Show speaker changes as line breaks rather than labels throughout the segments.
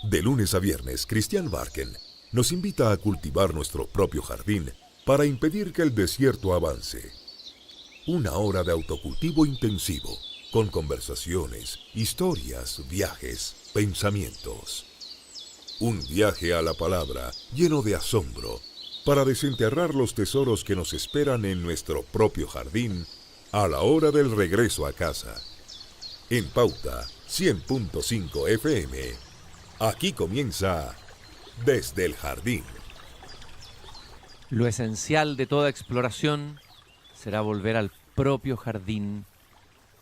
De lunes a viernes, Christian Barken nos invita a cultivar nuestro propio jardín para impedir que el desierto avance. Una hora de autocultivo intensivo, con conversaciones, historias, viajes, pensamientos. Un viaje a la palabra lleno de asombro para desenterrar los tesoros que nos esperan en nuestro propio jardín a la hora del regreso a casa. En Pauta 100.5 FM, aquí comienza Desde el Jardín.
Lo esencial de toda exploración será volver al propio jardín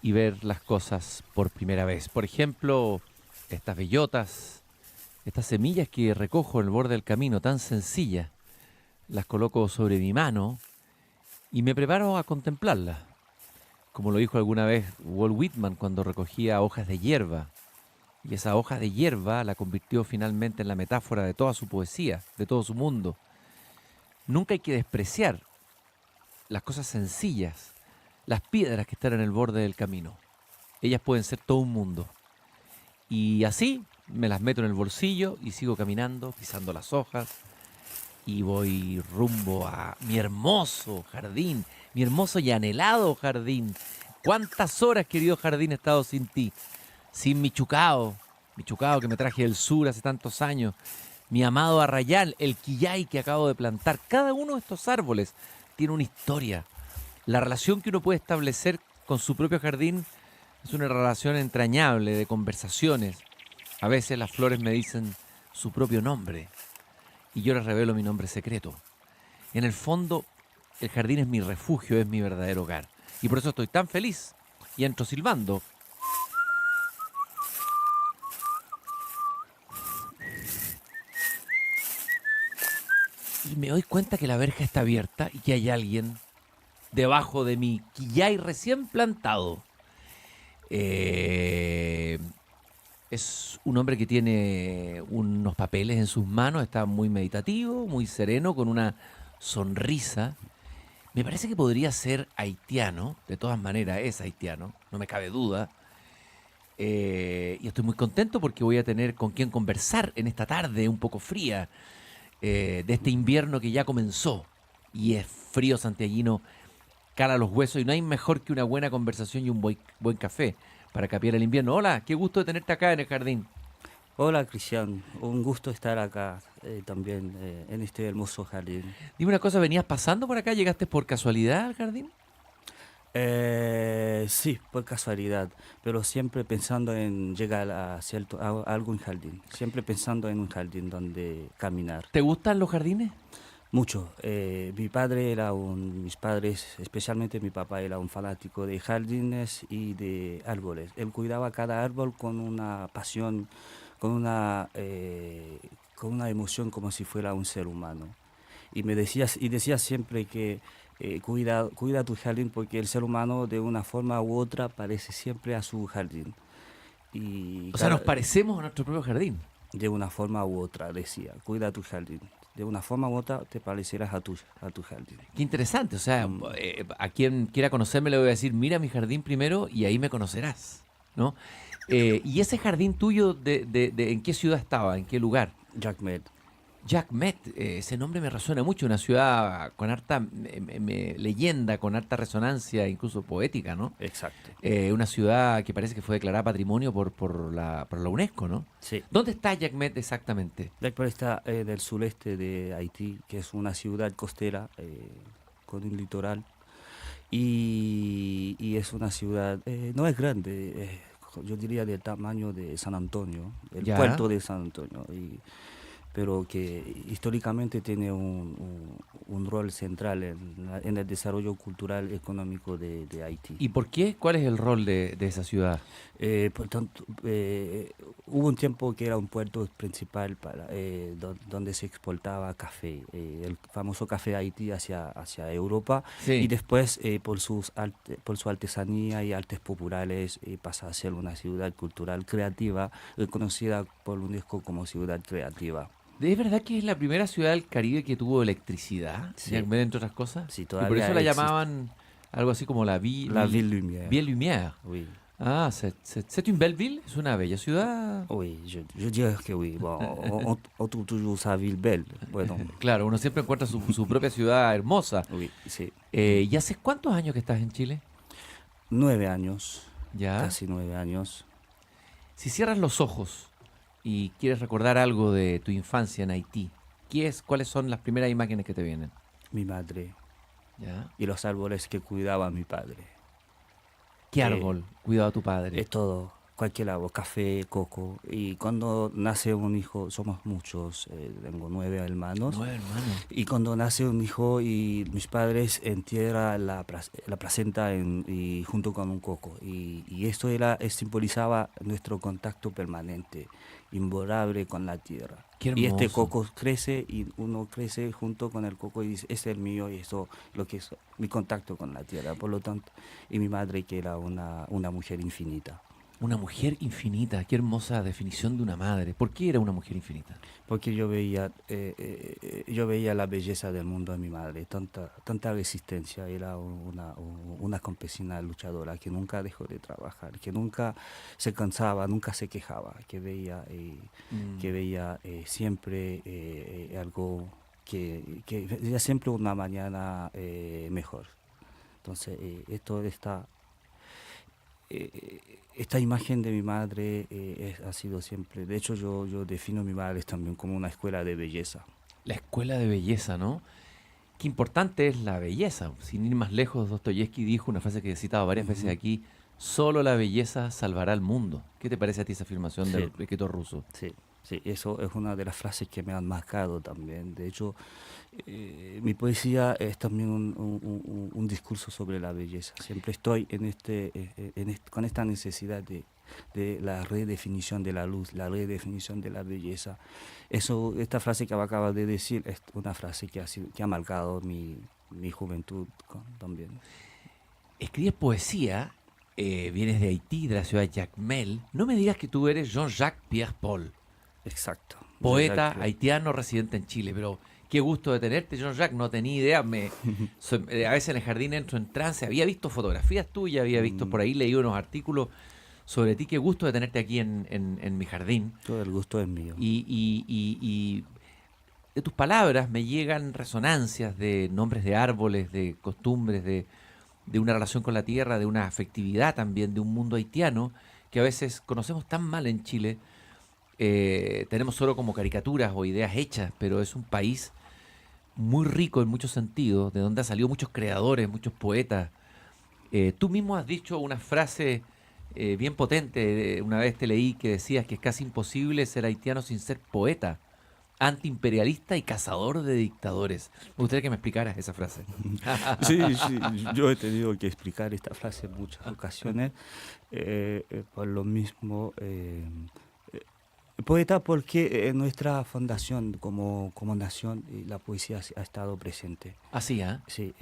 y ver las cosas por primera vez. Por ejemplo, estas bellotas, estas semillas que recojo en el borde del camino, tan sencillas, las coloco sobre mi mano y me preparo a contemplarlas. Como lo dijo alguna vez Walt Whitman cuando recogía hojas de hierba. Y esa hoja de hierba la convirtió finalmente en la metáfora de toda su poesía, de todo su mundo. Nunca hay que despreciar las cosas sencillas, las piedras que están en el borde del camino. Ellas pueden ser todo un mundo. Y así me las meto en el bolsillo y sigo caminando, pisando las hojas, y voy rumbo a mi hermoso jardín, mi hermoso y anhelado jardín. ¿Cuántas horas, querido jardín, he estado sin ti? Sin mi chucao que me traje del sur hace tantos años, mi amado arrayal, el quillay que acabo de plantar. Cada uno de estos árboles tiene una historia. La relación que uno puede establecer con su propio jardín es una relación entrañable de conversaciones. A veces las flores me dicen su propio nombre y yo les revelo mi nombre secreto. En el fondo, el jardín es mi refugio, es mi verdadero hogar. Y por eso estoy tan feliz y entro silbando. Y me doy cuenta que la verja está abierta y que hay alguien debajo de mi quillay recién plantado. Es un hombre que tiene unos papeles en sus manos, está muy meditativo, muy sereno, con una sonrisa. Me parece que podría ser haitiano, de todas maneras es haitiano, no me cabe duda. Y estoy muy contento porque voy a tener con quien conversar en esta tarde un poco fría de este invierno que ya comenzó. Y es frío santiaguino, cala los huesos y no hay mejor que una buena conversación y un buen café para capear el invierno. Hola, qué gusto de tenerte acá en el jardín.
Hola Cristian, un gusto estar acá también en este hermoso jardín.
Dime una cosa, ¿venías pasando por acá? ¿Llegaste por casualidad al jardín?
Sí, por casualidad, pero siempre pensando en llegar a algún jardín, siempre pensando en un jardín donde caminar.
¿Te gustan los jardines?
Mucho. Mis padres, especialmente mi papá, era un fanático de jardines y de árboles. Él cuidaba cada árbol con una pasión, con una emoción como si fuera un ser humano. Y decía siempre que cuida tu jardín porque el ser humano de una forma u otra parece siempre a su jardín.
O sea, nos parecemos a nuestro propio jardín.
De una forma u otra, decía, cuida tu jardín. De una forma u otra te parecerás a tu jardín.
Qué interesante, o sea, a quien quiera conocerme le voy a decir, mira mi jardín primero y ahí me conocerás, ¿no? ¿Y ese jardín tuyo, en qué ciudad estaba, en qué lugar?
Jacmet.
Jacmet, ese nombre me resuena mucho, una ciudad con harta leyenda, con harta resonancia, incluso poética, ¿no?
Exacto.
Una ciudad que parece que fue declarada patrimonio por la UNESCO, ¿no?
Sí.
¿Dónde está Jacmet exactamente?
Jacmet está en el sureste de Haití, que es una ciudad costera con un litoral. Y es una ciudad, no es grande, yo diría del tamaño de San Antonio, el
Ya.
puerto de San Antonio. Pero que históricamente tiene un rol central en el desarrollo cultural económico de Haití.
¿Y por qué? ¿Cuál es el rol de esa ciudad?
Por tanto, hubo un tiempo que era un puerto principal donde se exportaba café, el famoso café Haití hacia Europa,
Sí.
y después por su artesanía y artes populares pasa a ser una ciudad cultural creativa, reconocida por UNESCO como ciudad creativa.
¿Es verdad que es la primera ciudad del Caribe que tuvo electricidad?
Sí.
Entre otras cosas.
Sí,
Y por
todavía
eso la
existe.
llamaban algo así como la
La Ville Lumière.
Ville Lumière.
Oui.
Ah, C'est-une-Belleville es una bella ciudad.
Oui, je dirais que oui. Bon, on trouve toujours sa ville belle. Bueno,
Claro, uno siempre encuentra su propia ciudad hermosa.
oui, sí.
¿Y hace cuántos años que estás en Chile?
9 años,
Ya.
casi 9 años.
Si cierras los ojos y quieres recordar algo de tu infancia en Haití, ¿cuáles son las primeras imágenes que te vienen?
Mi madre
¿Ya?
y los árboles que cuidaba mi padre.
¿Qué
Eh,
árbol cuidaba tu padre?
Es todo, cualquier árbol, café, coco. Y cuando nace un hijo, somos muchos, tengo 9 hermanos.
9 hermanos.
Y cuando nace un hijo y mis padres entierran la placenta y junto con un coco. Y esto simbolizaba nuestro contacto permanente, imborrable con la tierra.
Qué
Y este
hermoso.
coco crece y uno crece junto con el coco y dice, este es el mío y eso lo que es mi contacto con la tierra. Por lo tanto, y mi madre que era una mujer infinita.
Una mujer infinita. Qué hermosa definición de una madre. ¿Por qué era una mujer infinita?
Porque yo veía la belleza del mundo en mi madre, tanta resistencia. Era una campesina luchadora que nunca dejó de trabajar, que nunca se cansaba, nunca se quejaba, que veía siempre algo, que veía siempre una mañana mejor. Entonces, esta imagen de mi madre ha sido siempre, de hecho yo defino a mi madre también como una escuela de belleza.
La escuela de belleza, ¿no? Qué importante es la belleza. Sin ir más lejos, Dostoyevsky dijo una frase que he citado varias veces
Ujú.
aquí: solo la belleza salvará al mundo. ¿Qué te parece a ti esa afirmación del
Sí.
escritor ruso?
Sí, sí, eso es una de las frases que me han marcado también. De hecho, mi poesía es también un discurso sobre la belleza. Siempre estoy con esta necesidad de la redefinición de la luz, la redefinición de la belleza. Esta frase que acabas de decir es una frase que ha marcado mi juventud también.
Escribes poesía, vienes de Haití, de la ciudad de Jacmel. No me digas que tú eres Jean-Jacques Pierre Paul,
Exacto.
poeta
Jean-Jacques.
haitiano residente en Chile, pero qué gusto de tenerte, Jean-Jacques. No tenía idea. A veces en el jardín entro en trance. Había visto fotografías tuyas, había visto por ahí, leído unos artículos sobre ti. Qué gusto de tenerte aquí en mi jardín.
Todo el gusto es mío.
Y de tus palabras me llegan resonancias de nombres de árboles, de costumbres, de una relación con la tierra, de una afectividad también, de un mundo haitiano que a veces conocemos tan mal en Chile. Tenemos solo como caricaturas o ideas hechas, pero es un país muy rico en muchos sentidos, de donde han salido muchos creadores, muchos poetas. Tú mismo has dicho una frase bien potente, una vez te leí que decías que es casi imposible ser haitiano sin ser poeta, antiimperialista y cazador de dictadores. Me gustaría que me explicaras esa frase.
Sí, sí, yo he tenido que explicar esta frase en muchas ocasiones. Por lo mismo, poeta porque en nuestra fundación como nación la poesía ha estado presente.
Así, ¿ah?
Sí,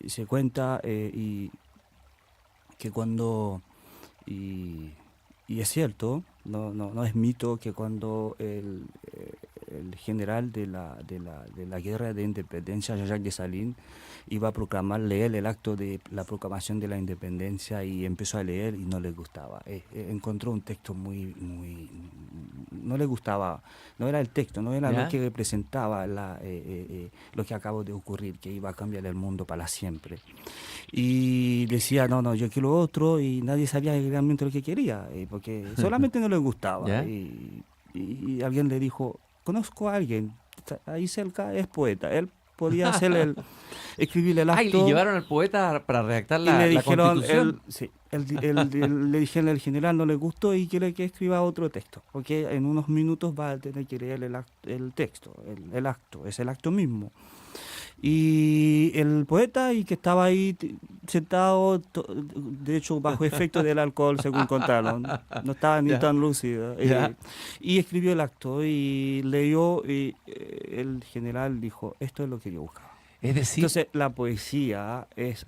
se cuenta y que cuando, y es cierto, no es mito que cuando el general de la guerra de independencia, Jean-Jacques Dessalines, iba a leer el acto de la proclamación de la independencia y empezó a leer y no le gustaba. Encontró un texto no le gustaba, no era el texto, no era
¿Ya?
lo que representaba lo que acabó de ocurrir, que iba a cambiar el mundo para siempre. Y decía, no, yo quiero otro, y nadie sabía realmente lo que quería, porque solamente no le gustaba.
¿Ya?
Y alguien le dijo, conozco a alguien, está ahí cerca, es poeta, él podía escribir el
Ay, le
acto.
llevaron al poeta para redactar
Y
la,
le
la
dijeron,
constitución.
le dijeron al general no le gustó y quiere que escriba otro texto, porque en unos minutos va a tener que leer el texto, el acto, es el acto mismo. Y el poeta, y que estaba ahí sentado, de hecho bajo efecto del alcohol, según contaron, no estaba ni
Ya.
tan lúcido,
Ya.
y escribió el acto y leyó, y el general dijo, esto es lo que yo buscaba.
Es decir,
Entonces la poesía es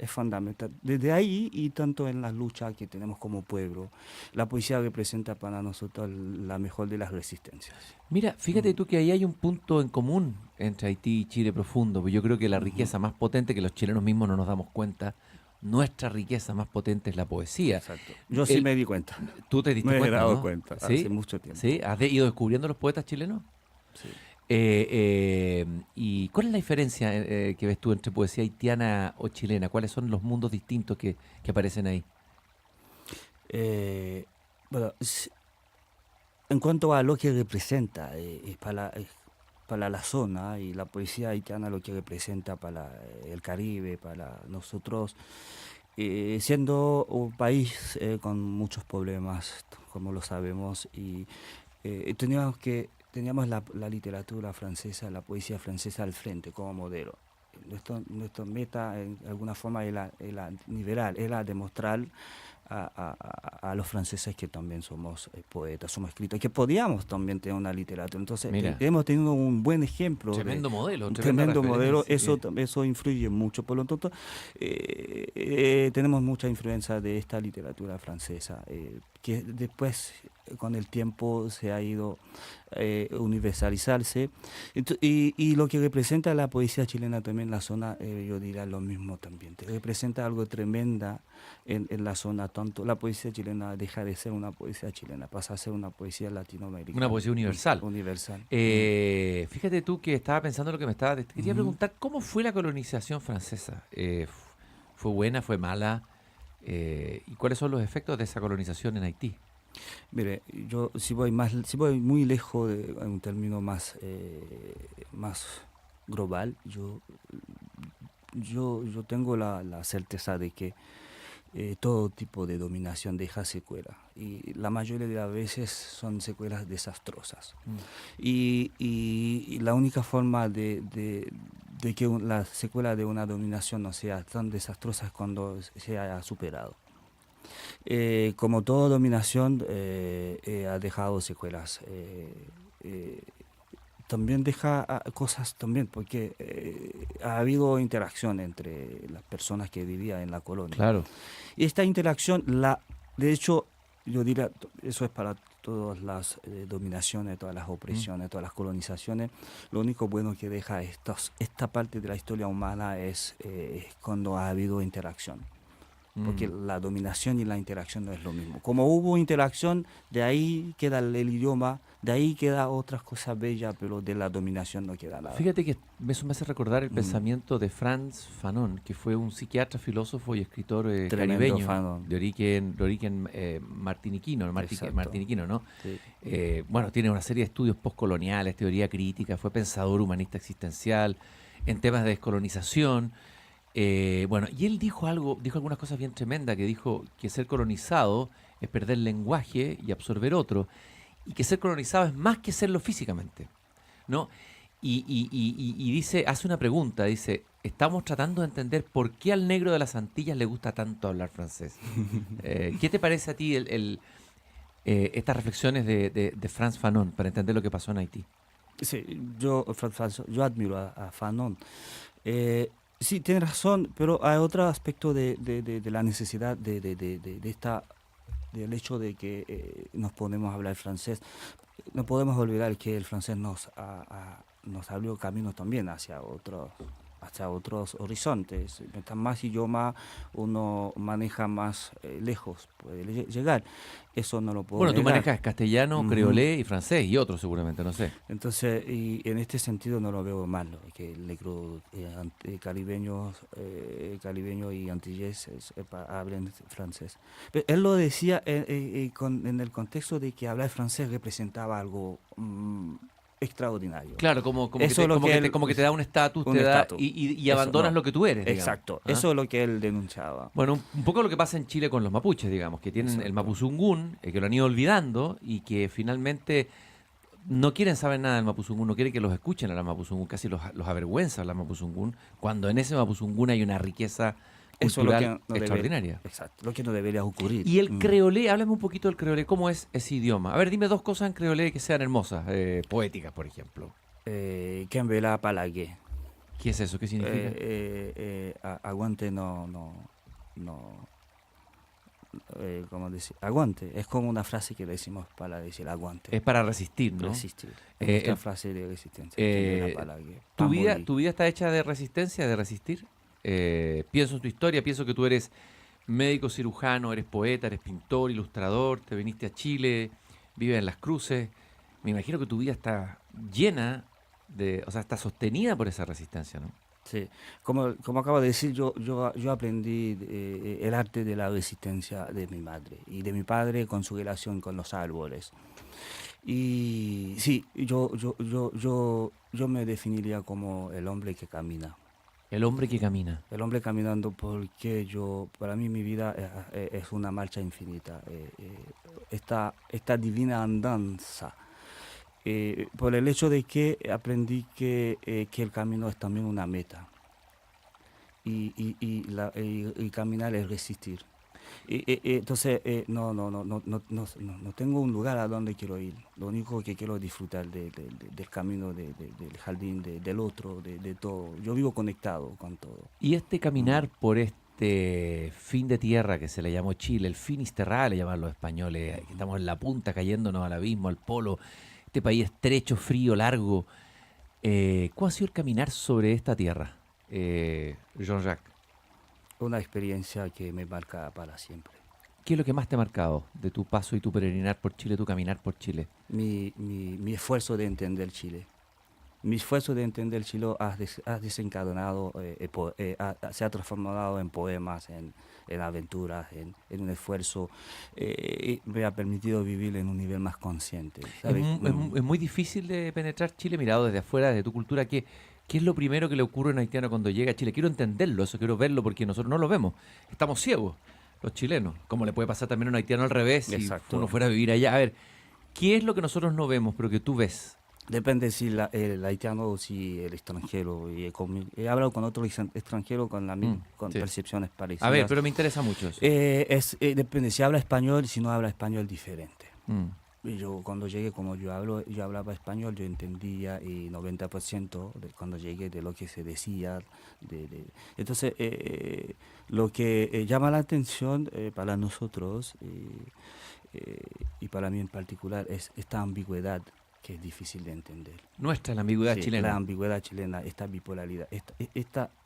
fundamental. Desde ahí, y tanto en las luchas que tenemos como pueblo, la poesía representa para nosotros la mejor de las resistencias.
mira, fíjate tú que ahí hay un punto en común entre Haití y Chile profundo, porque yo creo que la riqueza más potente, que los chilenos mismos no nos damos cuenta, nuestra riqueza más potente es la poesía.
Exacto. Yo sí me di cuenta.
Tú te diste
Me he
cuenta,
dado
¿no?
cuenta
¿Sí?
hace mucho tiempo.
¿Sí? ¿Has ido descubriendo los poetas chilenos?
Sí.
¿Y cuál es la diferencia que ves tú entre poesía haitiana o chilena? ¿Cuáles son los mundos distintos que aparecen ahí?
Bueno, en cuanto a lo que representa para la zona y la poesía haitiana, lo que representa para el Caribe, para nosotros, siendo un país con muchos problemas, como lo sabemos, y teníamos la literatura francesa, la poesía francesa al frente como modelo. Nuestra meta, en alguna forma, era nivelar, era demostrar a los franceses que también somos poetas, somos escritores, que podíamos también tener una literatura. Entonces,
Mira.
hemos tenido un buen ejemplo.
Tremendo modelo,
Un
tremenda
tremendo modelo,
referencia.
eso influye mucho. Por lo tanto, tenemos mucha influencia de esta literatura francesa, que después, con el tiempo, se ha ido universalizarse. Y lo que representa la poesía chilena también en la zona, yo diría lo mismo también. Representa algo tremenda en la zona. Tanto la poesía chilena deja de ser una poesía chilena, pasa a ser una poesía latinoamericana.
Una poesía universal.
Universal.
Fíjate tú que estaba pensando lo que me estaba... Te quería
Ujú.
preguntar, ¿cómo fue la colonización francesa? ¿Fue buena, fue mala? ¿Y cuáles son los efectos de esa colonización en Haití?
Mire, yo si voy muy lejos en un término más global, yo tengo la certeza de que todo tipo de dominación deja secuela, y la mayoría de las veces son secuelas desastrosas.
Mm.
Y la única forma de que la secuela de una dominación no sea tan desastrosa es cuando se haya superado. Como toda dominación, ha dejado secuelas. También deja cosas también, porque ha habido interacción entre las personas que vivían en la colonia.
Claro.
Y esta interacción, de hecho, yo diría, eso es para todas las dominaciones, todas las opresiones, todas las colonizaciones. Lo único bueno que deja esta parte de la historia humana es cuando ha habido interacción. Porque la dominación y la interacción no es lo mismo. Como hubo interacción, de ahí queda el idioma, de ahí queda otras cosas bellas, pero de la dominación no queda nada.
Fíjate que eso me hace recordar el pensamiento de Frantz Fanon, que fue un psiquiatra, filósofo y escritor
Tremendo
caribeño,
Fanon.
de origen martiniquino,
Exacto.
martiniquino, ¿no?
Sí.
Bueno, tiene una serie de estudios postcoloniales, teoría crítica, fue pensador humanista existencial en temas de descolonización. Bueno, y él dijo algunas cosas bien tremendas, que dijo que ser colonizado es perder lenguaje y absorber otro, y que ser colonizado es más que serlo físicamente, ¿no? Y dice, hace una pregunta, dice, estamos tratando de entender por qué al negro de las Antillas le gusta tanto hablar francés. ¿Qué te parece a ti estas reflexiones de Frantz Fanon para entender lo que pasó en Haití?
Sí, yo admiro a Fanon. Sí, tiene razón, pero hay otro aspecto de la necesidad del hecho de que nos podemos hablar francés. No podemos olvidar que el francés nos abrió caminos también hacia otros horizontes. Mientras más idioma uno maneja, más lejos puede llegar. Eso no lo puedo
Bueno, tú
negar.
manejas castellano,
Ujú.
creolé y francés y otros seguramente, no sé.
Entonces, y en este sentido no lo veo mal, ¿no? Que el negro caribeño y antillés hablen francés. Pero él lo decía en el contexto de que hablar francés representaba algo extraordinario.
Claro, como
Eso es lo que él-
como que te da un estatus,
un estatus.
y
Eso,
abandonas
no.
lo que tú eres, digamos.
Exacto,
¿Ah?
eso es lo que él denunciaba.
Bueno, un poco lo que pasa en Chile con los mapuches, digamos, que tienen el
Exacto.
mapuzungún, que lo han ido olvidando y que finalmente no quieren saber nada del mapuzungún, no quieren que los escuchen a la mapuzungún, casi los avergüenza la mapuzungún, cuando en ese mapuzungún hay una riqueza
Eso es lo que
cultural
no debe-
extraordinaria.
Exacto, lo que no debería ocurrir.
Y el creolé, háblame un poquito del creolé, ¿cómo es ese idioma? A ver, dime dos cosas en creolé que sean hermosas, poéticas, por ejemplo.
Kembela Palague.
¿Qué es eso? ¿Qué significa?
Aguante ¿cómo decir? Aguante, es como una frase que decimos para decir aguante.
Es para resistir, ¿no?
Resistir.
Eh,
Esta
el-
frase de resistencia.
eh,
Kembela Palague.
¿Tu
Pa'
vida,
morir.
¿Tu vida está hecha de resistencia, de resistir? Pienso en tu historia, pienso que tú eres médico cirujano, eres poeta, eres pintor, ilustrador, te viniste a Chile, vives en Las Cruces. Me imagino que tu vida está llena o sea, está sostenida por esa resistencia, ¿no?
Sí, como acabo de decir, yo aprendí el arte de la resistencia de mi madre y de mi padre con su relación con los árboles. Y sí, yo me definiría como el hombre que camina.
El hombre que camina.
El hombre caminando porque para mí mi vida es una marcha infinita. Esta divina andanza. Por el hecho de que aprendí que el camino es también una meta y caminar es resistir. Entonces, no tengo un lugar a donde quiero ir. Lo único que quiero es disfrutar del camino, del jardín, del otro, de todo. Yo vivo conectado con todo.
Y este caminar por este fin de tierra que se le llamó Chile, el Finisterrae le llaman los españoles, que estamos en la punta cayéndonos al abismo, al polo, este país estrecho, frío, largo. ¿Cuál ha sido el caminar sobre esta tierra, Jean-Jacques?
Una experiencia que me marca para siempre.
¿Qué es lo que más te ha marcado de tu paso y tu peregrinar por Chile, tu caminar por Chile?
Mi esfuerzo de entender Chile. Mi esfuerzo de entender Chile ha desencadenado, se ha transformado en poemas, en aventuras, en un esfuerzo. Y me ha permitido vivir en un nivel más consciente. ¿Sabes?
Es muy difícil de penetrar Chile mirado desde afuera, desde tu cultura. ¿Qué es lo primero que le ocurre a un haitiano cuando llega a Chile? Quiero entenderlo, eso quiero verlo porque nosotros no lo vemos. Estamos ciegos, los chilenos. Como le puede pasar también a un haitiano al revés si
Exacto.
uno fuera a vivir allá. A ver, ¿qué es lo que nosotros no vemos pero que tú ves?
Depende si el haitiano o si el extranjero. Y he hablado con otros extranjeros con
Sí.
percepciones parecidas.
A ver, pero me interesa mucho eso.
Depende si habla español, si no habla español, diferente.
Mm.
Y yo cuando llegué, como yo hablaba español, yo entendía y 90% de cuando llegué de lo que se decía. Entonces, lo que llama la atención para nosotros y para mí en particular es esta ambigüedad que es difícil de entender.
Nuestra, la ambigüedad
Sí,
chilena.
la ambigüedad chilena, esta bipolaridad,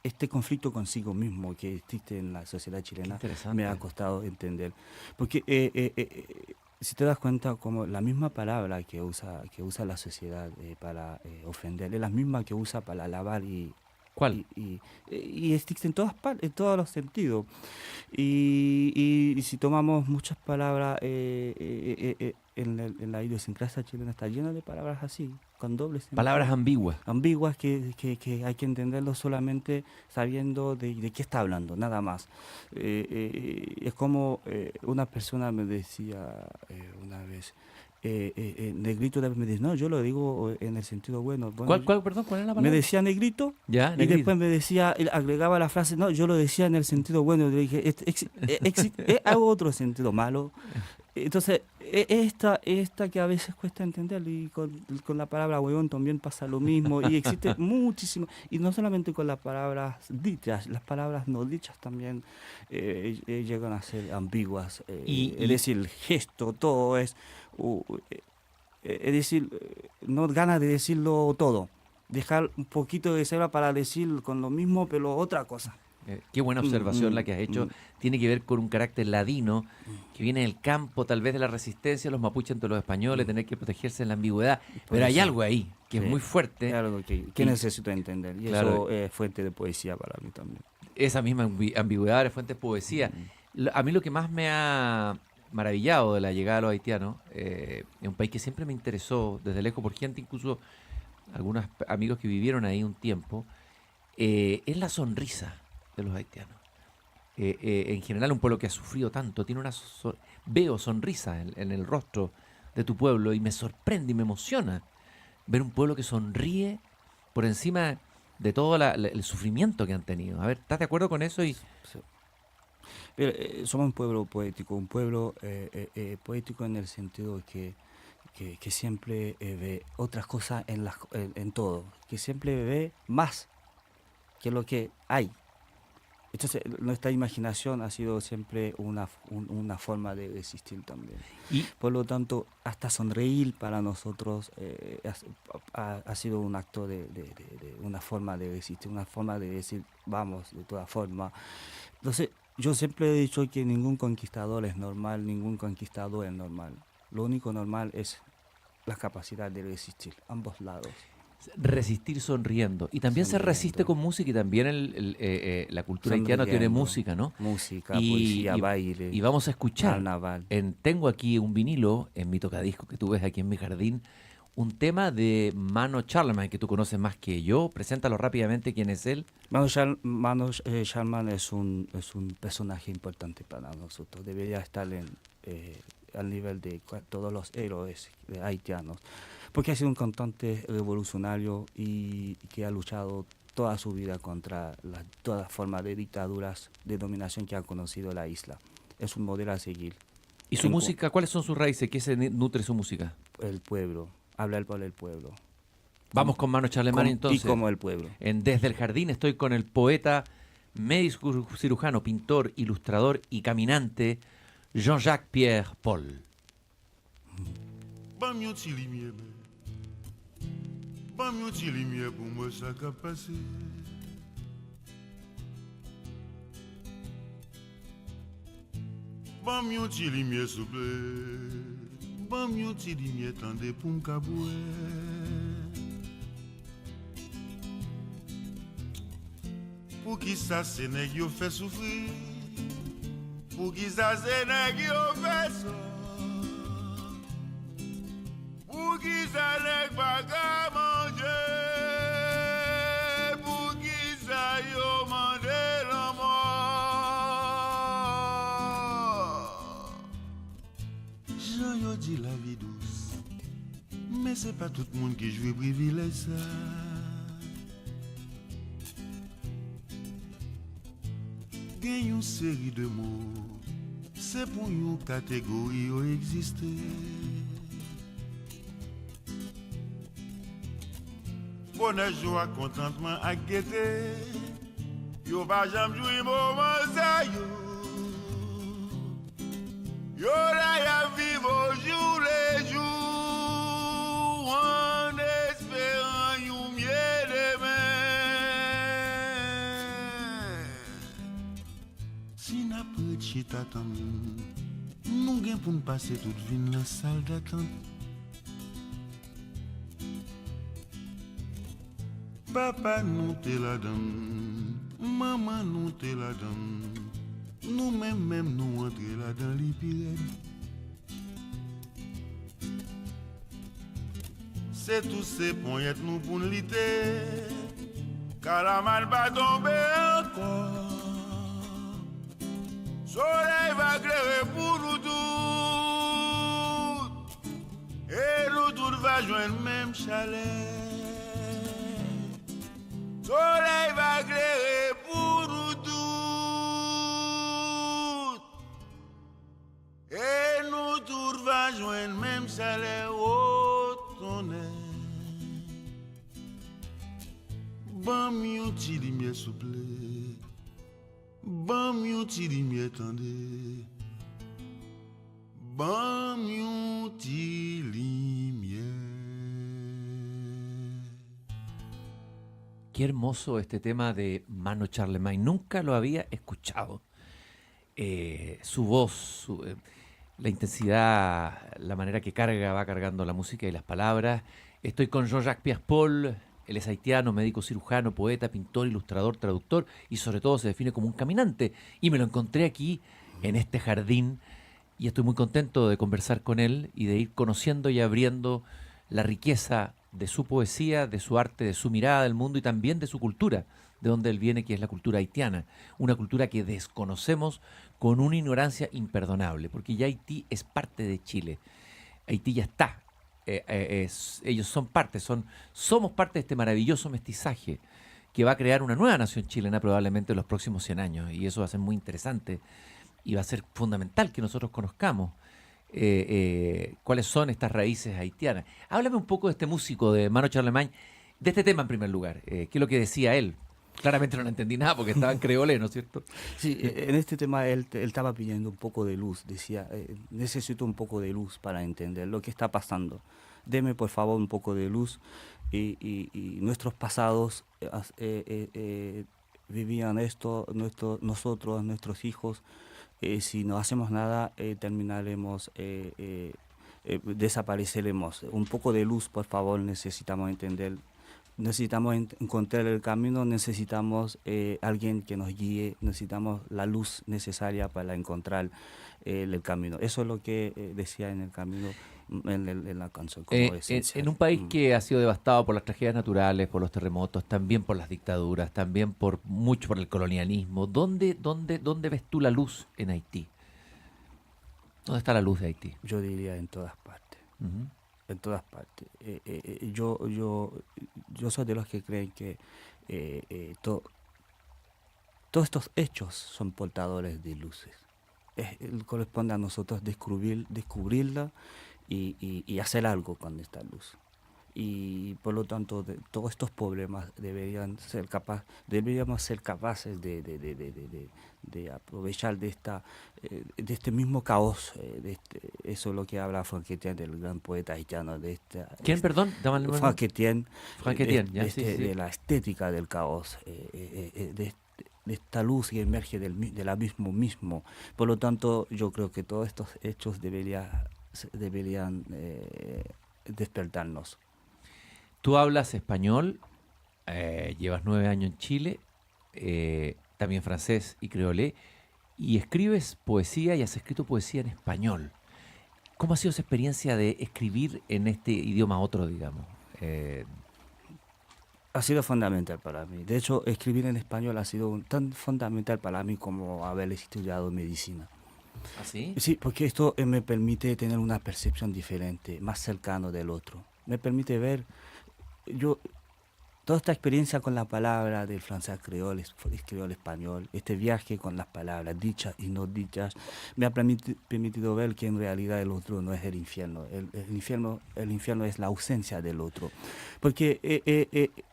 este conflicto consigo mismo que existe en la sociedad chilena,
interesante.
me ha costado entender. Porque si te das cuenta, como la misma palabra que usa la sociedad para ofender, es la misma que usa para alabar
¿Cuál?
y existe en todas partes, en todos los sentidos. Y si tomamos muchas palabras en la idiosincrasia chilena, está llena de palabras así, con doble sentido.
Palabras ambiguas.
Ambiguas que hay que entenderlo solamente sabiendo de qué está hablando, nada más. Es como una persona me decía una vez, negrito, me dice, no, yo lo digo en el sentido bueno.
¿Cuál, perdón, cuál es la
Me
palabra?
decía negrito
Ya,
y
negrito.
después me decía, él agregaba la frase, no, yo lo decía en el sentido bueno. Le dije, hago otro sentido malo. Entonces, esta que a veces cuesta entender, y con la palabra huevón también pasa lo mismo, y existe muchísimo, y no solamente con las palabras dichas, las palabras no dichas también llegan a ser ambiguas. Es decir, el gesto, todo es decir, no ganas de decirlo todo, dejar un poquito de cebra para decir con lo mismo, pero otra cosa.
Qué buena observación la que has hecho. Tiene que ver con un carácter ladino que viene del campo, tal vez de la resistencia, los mapuches ante los españoles, tener que protegerse en la ambigüedad. Pero hay algo ahí que es muy fuerte.
Es algo que necesito entender. Y
claro,
eso es fuente de poesía para mí también.
Esa misma ambigüedad es fuente de poesía. A mí lo que más me ha maravillado de la llegada de los haitianos, es un país que siempre me interesó desde lejos por gente, incluso algunos amigos que vivieron ahí un tiempo, es la sonrisa de los haitianos. En general, un pueblo que ha sufrido tanto, tiene veo sonrisa en el rostro de tu pueblo y me sorprende y me emociona ver un pueblo que sonríe por encima de todo el sufrimiento que han tenido. A ver, ¿estás de acuerdo con eso?
Sí. Pero, somos un pueblo poético poético en el sentido que siempre ve otras cosas en todo, que siempre ve más que lo que hay. Entonces, nuestra imaginación ha sido siempre una forma de resistir también.
Y
Por lo tanto, hasta sonreír para nosotros ha sido un acto de una forma de resistir, una forma de decir, vamos, de toda forma. Entonces, yo siempre he dicho que ningún conquistador es normal, ningún conquistador es normal. Lo único normal es la capacidad de resistir, ambos lados.
resistir sonriendo. Y también se resiste
Sonriendo.
con música y también la cultura haitiana tiene
Sonriendo.
música, ¿no?
Música,
Y,
poesía,
y-
baile,
y vamos a escuchar.
carnaval.
Tengo aquí un vinilo en mi tocadisco que tú ves aquí en mi jardín. Un tema de Mano Charlemagne que tú conoces más que yo. Preséntalo rápidamente quién es él.
Sharman es un personaje importante para nosotros. Debería estar al nivel de todos los héroes haitianos. Porque ha sido un cantante revolucionario y que ha luchado toda su vida contra toda forma de dictaduras de dominación que ha conocido la isla. Es un modelo a seguir.
¿Y su
En
música? ¿Cuáles son sus raíces? ¿Qué se nutre su música?
el pueblo, hablar por el pueblo.
Vamos con Mano Charlemagne entonces.
Y como el pueblo.
En Desde el Jardín estoy con el poeta, médico cirujano, pintor, ilustrador y caminante Jean-Jacques Pierre Paul.
Bam yon ti lumière, bam yon ti lumière pour moi ça qu'a passé. Bam yon ti lumière s'il vous plaît, bam yon ti lumière tendez pour m'kaboué. Pour qui ça c'est nèg yo fait souffrir, pour qui ça c'est nèg yo fait souffrir. Pour qui ça n'est pas qu'à manger, pour qui ça yo mande la mort. Jean yo dit la vie douce, mais c'est pas tout le monde qui joue privilège ça. Gen yon série de mots, c'est pour yon catégorie yo exister. Bonheur, joie, contentement à guetter. Yo va jamais jouer moment ça yo. Yo là ya vivre au jour les jours en espérant yon mieux demain. Si n'a pas de chita tant, nous gain pour nous passer toute vie dans la salle d'attente. Papa nous te la donne, maman nous te la donne, nous-mêmes nous entrer là dans les Pyrénées. C'est tous ces poignettes nous pour nous lutter, car la mal va tomber encore. Soleil va éclairer pour nous tous, et nous tous va joindre même chalet. Soleil va éclairer pour nous tous, et nous tous va joindre même salaire au tonnerre. Bam yon ti lumière s'il vous plaît, bam yon ti lumière tendez, bam yon ti lumière.
Qué hermoso este tema de Mano Charlemagne. Nunca lo había escuchado. Su voz, la intensidad, la manera que va cargando la música y las palabras. Estoy con Jean-Jacques Pierre Paul. Él es haitiano, médico cirujano, poeta, pintor, ilustrador, traductor y sobre todo se define como un caminante. Y me lo encontré aquí en este jardín y estoy muy contento de conversar con él y de ir conociendo y abriendo la riqueza de su poesía, de su arte, de su mirada del mundo y también de su cultura, de donde él viene, que es la cultura haitiana, una cultura que desconocemos con una ignorancia imperdonable, porque ya Haití es parte de Chile, Haití ya está, ellos son parte, somos parte de este maravilloso mestizaje que va a crear una nueva nación chilena probablemente en los próximos 100 años, y eso va a ser muy interesante y va a ser fundamental que nosotros conozcamos cuáles son estas raíces haitianas. Háblame un poco de este músico de Mano Charlemagne, de este tema en primer lugar, qué es lo que decía él. Claramente no entendí nada porque estaba en creole, ¿no es cierto?
Sí, en este tema él estaba pidiendo un poco de luz, decía, necesito un poco de luz para entender lo que está pasando. Deme por favor un poco de luz y nuestros pasados vivían esto, nosotros, nuestros hijos, si no hacemos nada terminaremos, desapareceremos. Un poco de luz por favor necesitamos entender. Necesitamos encontrar el camino, necesitamos alguien que nos guíe, necesitamos la luz necesaria para encontrar el camino. Eso es lo que decía en el camino, en la canción. Como
En un país que ha sido devastado por las tragedias naturales, por los terremotos, también por las dictaduras, también por mucho por el colonialismo, ¿dónde ves tú la luz en Haití? ¿Dónde está la luz de Haití?
Yo diría en todas partes.
Ujú.
En todas partes. Yo soy de los que creen que todos estos hechos son portadores de luces. Corresponde a nosotros descubrirla y hacer algo con esta luz. Y por lo tanto todos estos problemas deberíamos ser capaces de aprovechar de este mismo caos. Eso es lo que habla Franck Etienne, del gran poeta haitiano.
¿Quién, perdón?
Franck Etienne,
Franck Etienne, ya, sí.
de la estética del caos, de esta luz que emerge del abismo mismo. Por lo tanto, yo creo que todos estos hechos deberían despertarnos.
Tú hablas español, llevas 9 años en Chile, también francés y creolé, y escribes poesía y has escrito poesía en español. ¿Cómo ha sido esa experiencia de escribir en este idioma otro, digamos?
Ha sido fundamental para mí. De hecho, escribir en español ha sido tan fundamental para mí como haber estudiado medicina.
¿Ah, sí?
Sí, porque esto me permite tener una percepción diferente, más cercano del otro. Me permite ver, toda esta experiencia con la palabra del francés al creol español, este viaje con las palabras dichas y no dichas, me ha permitido ver que en realidad el otro no es el infierno. El infierno es la ausencia del otro. Porque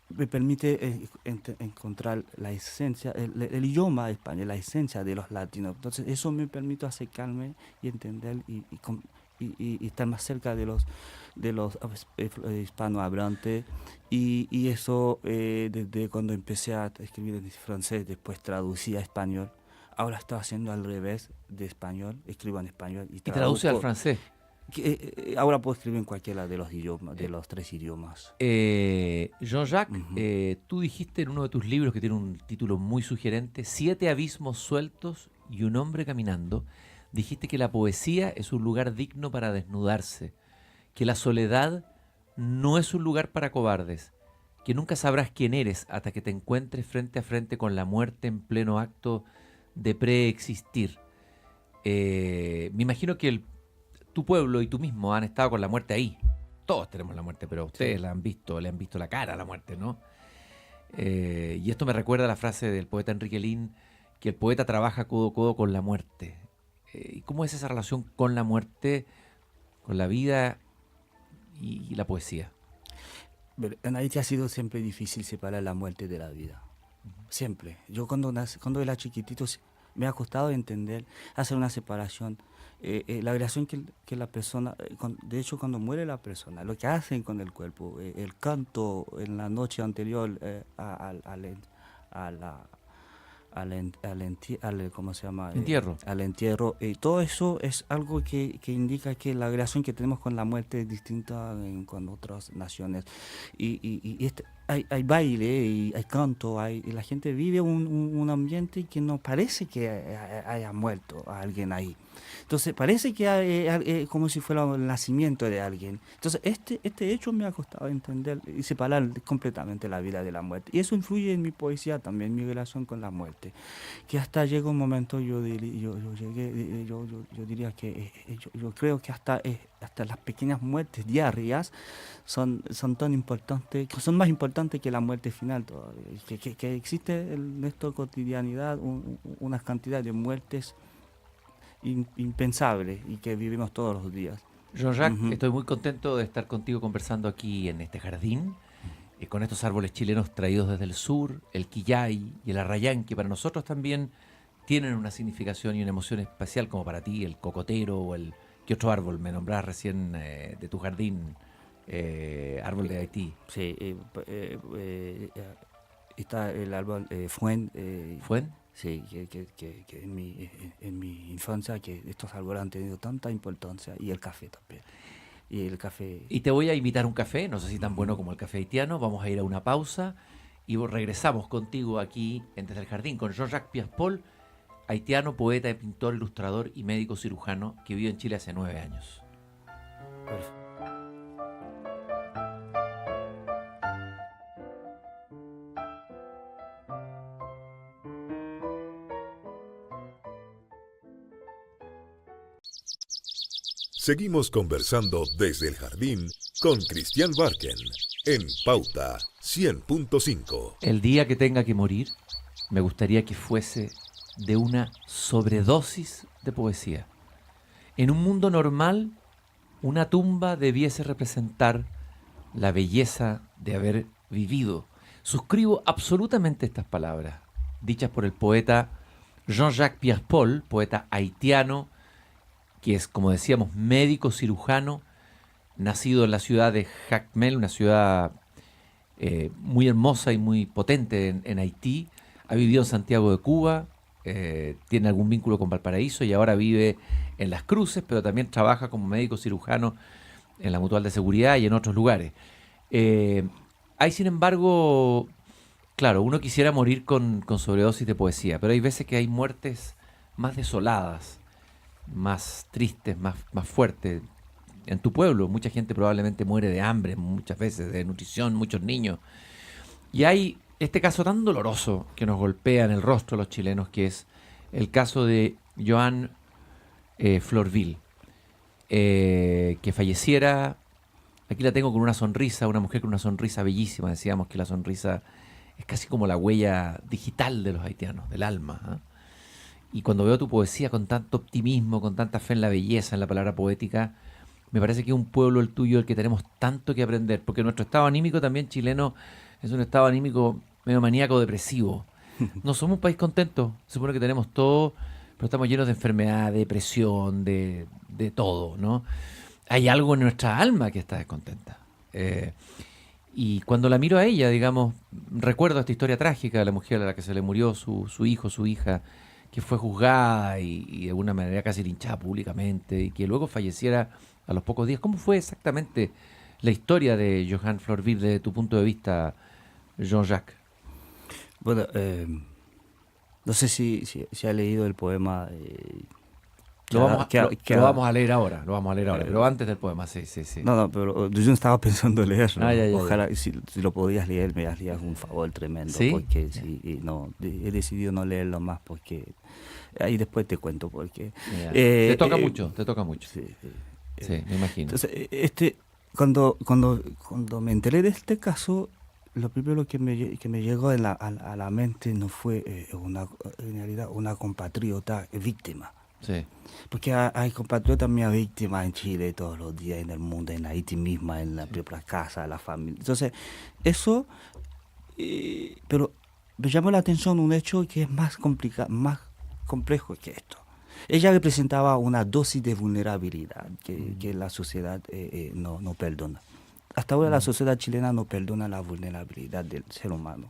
me permite encontrar la esencia, el idioma español, la esencia de los latinos. Entonces eso me permite acercarme y entender y estar más cerca de los hispanohablantes y eso desde cuando empecé a escribir en francés, después traducí a español. Ahora estoy haciendo al revés, de español, escribo en español y
traduce al francés.
Ahora puedo escribir en cualquiera de los idiomas, de los 3 idiomas.
Jean-Jacques,
Ujú.
tú dijiste en uno de tus libros que tiene un título muy sugerente, 7 abismos sueltos y un hombre caminando. Dijiste que la poesía es un lugar digno para desnudarse, que la soledad no es un lugar para cobardes, que nunca sabrás quién eres hasta que te encuentres frente a frente con la muerte en pleno acto de preexistir. Me imagino que tu pueblo y tú mismo han estado con la muerte ahí. Todos tenemos la muerte, pero ustedes
Sí.
le han visto la cara a la muerte, ¿no? Y esto me recuerda a la frase del poeta Enrique Lin, que el poeta trabaja codo a codo con la muerte. ¿Y cómo es esa relación con la muerte, con la vida y la poesía?
En Haití ha sido siempre difícil separar la muerte de la vida. Siempre. Yo cuando era chiquitito me ha costado entender, hacer una separación. La relación que la persona, de hecho cuando muere la persona, lo que hacen con el cuerpo, el canto en la noche anterior ¿cómo se llama?
Entierro.
Al entierro. Todo eso es algo que indica que la relación que tenemos con la muerte es distinta con otras naciones. Hay baile, y hay canto, y la gente vive un ambiente que no parece que haya muerto a alguien ahí. Entonces parece que hay, como si fuera el nacimiento de alguien. Entonces este hecho me ha costado entender y separar completamente la vida de la muerte. Y eso influye en mi poesía también, en mi relación con la muerte. Que hasta llega un momento, yo diría que yo creo que hasta las pequeñas muertes diarias son tan importantes, son más importantes que la muerte final todavía. Que existe en nuestra cotidianidad una cantidad de muertes impensable y que vivimos todos los días.
Jean-Jacques,
Ujú.
estoy muy contento de estar contigo conversando aquí en este jardín. con estos árboles chilenos traídos desde el sur, el quillay y el arrayán, que para nosotros también tienen una significación y una emoción especial, como para ti, el cocotero o el... ¿Qué otro árbol me nombrabas recién de tu jardín? Árbol de Haití.
Sí, está el árbol Fuen.
¿Fuen?
Sí, que en mi infancia que estos árboles han tenido tanta importancia, y el café también. Y el café...
Y te voy a invitar a un café, no sé si tan bueno como el café haitiano. Vamos a ir a una pausa y regresamos contigo aquí en Desde el Jardín con Jean-Jacques Piaspol, haitiano, poeta, pintor, ilustrador y médico cirujano que vive en Chile hace 9 años.
Perfecto.
Seguimos conversando desde el jardín con Cristian Barken en Pauta 100.5.
El día que tenga que morir, me gustaría que fuese de una sobredosis de poesía. En un mundo normal, una tumba debiese representar la belleza de haber vivido. Suscribo absolutamente estas palabras, dichas por el poeta Jean-Jacques Piaspol, poeta haitiano, que es, como decíamos, médico cirujano, nacido en la ciudad de Jacmel, una ciudad muy hermosa y muy potente en Haití. Ha vivido en Santiago de Cuba, tiene algún vínculo con Valparaíso y ahora vive en Las Cruces, pero también trabaja como médico cirujano en la Mutual de Seguridad y en otros lugares. Hay, sin embargo, claro, uno quisiera morir con sobredosis de poesía, pero hay veces que hay muertes más desoladas, más tristes, más fuertes. En tu pueblo mucha gente probablemente muere de hambre, muchas veces de nutrición, muchos niños. Y hay este caso tan doloroso que nos golpea en el rostro a los chilenos, que es el caso de Joan Florville, que falleciera. Aquí la tengo con una sonrisa, una mujer con una sonrisa bellísima. Decíamos que la sonrisa es casi como la huella digital de los haitianos, del alma, ¿eh? Y cuando veo tu poesía con tanto optimismo, con tanta fe en la belleza, en la palabra poética, me parece que es un pueblo el tuyo el que tenemos tanto que aprender, porque nuestro estado anímico también chileno es un estado anímico medio maníaco depresivo. No somos un país contento, se supone que tenemos todo, pero estamos llenos de enfermedad, de depresión, de todo, ¿no? Hay algo en nuestra alma que está descontenta. Y cuando la miro a ella, digamos, recuerdo esta historia trágica de la mujer a la que se le murió su hijo, su hija, que fue juzgada y de alguna manera casi linchada públicamente y que luego falleciera a los pocos días. ¿Cómo fue exactamente la historia de Joan Florville desde tu punto de vista, Jean-Jacques?
Bueno, no sé si ha leído el poema.
Lo vamos a leer ahora, pero antes del poema, sí.
No, pero yo no estaba pensando leerlo.
Ya.
Ojalá, si lo podías leer, me harías un favor tremendo.
¿Sí?
Porque he decidido no leerlo más porque... Ahí después te cuento porque...
te toca mucho.
Sí,
me imagino.
Entonces, cuando me enteré de este caso, lo primero que me llegó a la mente no fue en realidad una compatriota víctima.
Sí.
Porque hay compatriotas mías víctimas en Chile todos los días, en el mundo, en Haití misma, en la propia casa, la familia. Entonces, eso, pero me llamó la atención un hecho que es más complicado, más complejo que esto. Ella representaba una dosis de vulnerabilidad que la sociedad no perdona. Hasta ahora la sociedad chilena no perdona la vulnerabilidad del ser humano.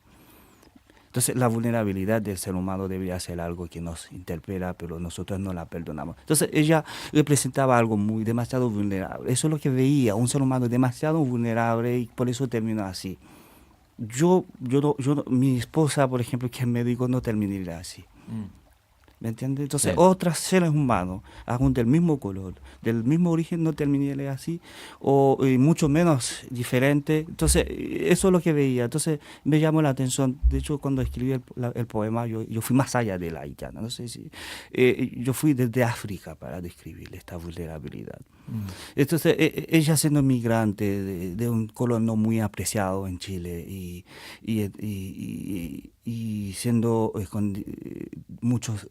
Entonces, la vulnerabilidad del ser humano debería ser algo que nos interpela, pero nosotros no la perdonamos. Entonces, ella representaba algo demasiado vulnerable. Eso es lo que veía, un ser humano demasiado vulnerable, y por eso terminó así. Mi esposa, por ejemplo, que es médico, no terminaría así. ¿Me entiendes? Entonces,
Sí.
Otros seres humanos, aún del mismo color, del mismo origen, no terminaría así, o mucho menos diferente. Entonces, eso es lo que veía. Entonces, me llamó la atención. De hecho, cuando escribí el poema, yo fui más allá de la haitiana. No sé si... yo fui desde África para describir esta vulnerabilidad. Entonces, ella siendo migrante de un colono muy apreciado en Chile y siendo con muchos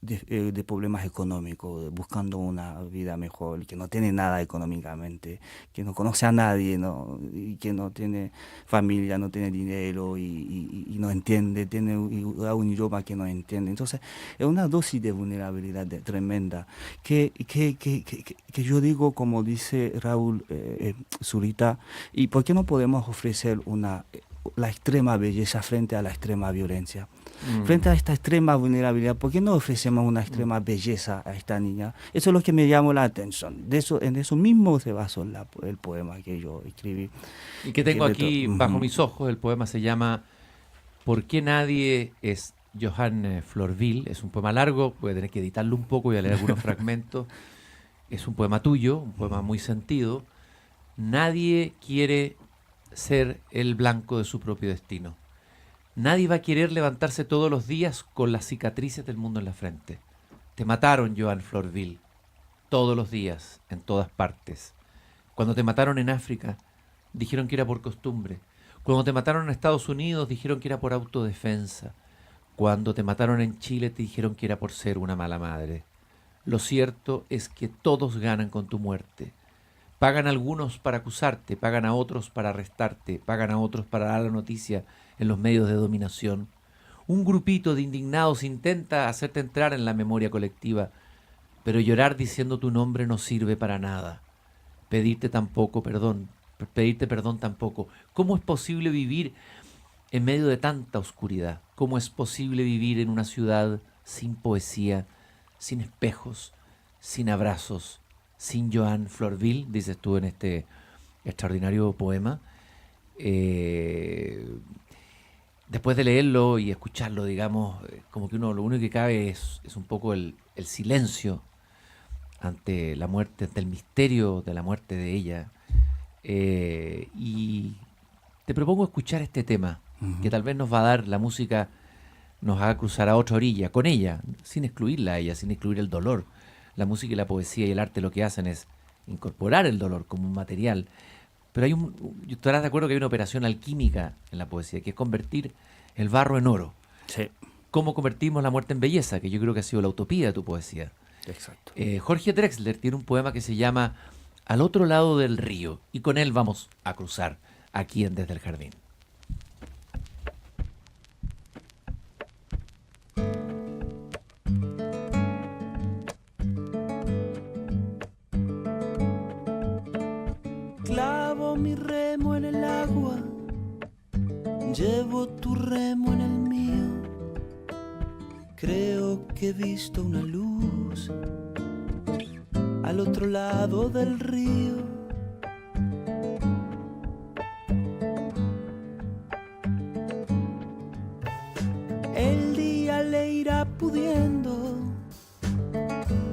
de problemas económicos, buscando una vida mejor, que no tiene nada económicamente, que no conoce a nadie, ¿no? Y que no tiene familia, no tiene dinero y no entiende, tiene un idioma que no entiende. Entonces, es una dosis de vulnerabilidad tremenda que yo digo, como dice Raúl Zurita, ¿y por qué no podemos ofrecer la extrema belleza frente a la extrema violencia? Frente a esta extrema vulnerabilidad, ¿por qué no ofrecemos una extrema belleza a esta niña? Eso es lo que me llamó la atención. En eso mismo se basó el poema que yo escribí.
Y que tengo aquí bajo mis ojos, el poema se llama ¿Por qué nadie es Johan Florville? Es un poema largo, voy a tener que editarlo un poco, voy a leer algunos fragmentos. Es un poema tuyo, un poema muy sentido. Nadie quiere ser el blanco de su propio destino. Nadie va a querer levantarse todos los días con las cicatrices del mundo en la frente. Te mataron, Johan Florville, todos los días, en todas partes. Cuando te mataron en África, dijeron que era por costumbre. Cuando te mataron en Estados Unidos, dijeron que era por autodefensa. Cuando te mataron en Chile, te dijeron que era por ser una mala madre. Lo cierto es que todos ganan con tu muerte. Pagan a algunos para acusarte, pagan a otros para arrestarte, pagan a otros para dar la noticia en los medios de dominación. Un grupito de indignados intenta hacerte entrar en la memoria colectiva, pero llorar diciendo tu nombre no sirve para nada. Pedirte perdón tampoco. ¿Cómo es posible vivir en medio de tanta oscuridad? ¿Cómo es posible vivir en una ciudad sin poesía, sin espejos, sin abrazos, sin Johan Florville? Dices tú en este extraordinario poema. Después de leerlo y escucharlo, digamos, como que lo único que cabe es un poco el silencio ante la muerte, ante el misterio de la muerte de ella. Y te propongo escuchar este tema, que tal vez nos va a dar la música, nos haga cruzar a otra orilla, con ella, sin excluirla a ella, sin excluir el dolor. La música y la poesía y el arte lo que hacen es incorporar el dolor como un material. Pero estarás de acuerdo que hay una operación alquímica en la poesía, que es convertir el barro en oro.
Sí.
¿Cómo convertimos la muerte en belleza? Que yo creo que ha sido la utopía de tu poesía.
Exacto.
Jorge Drexler tiene un poema que se llama Al otro lado del río, y con él vamos a cruzar aquí en Desde el Jardín.
Clavo mi remo en el agua, llevo tu remo en el mío. Creo que he visto una luz al otro lado del río. El día le irá pudiendo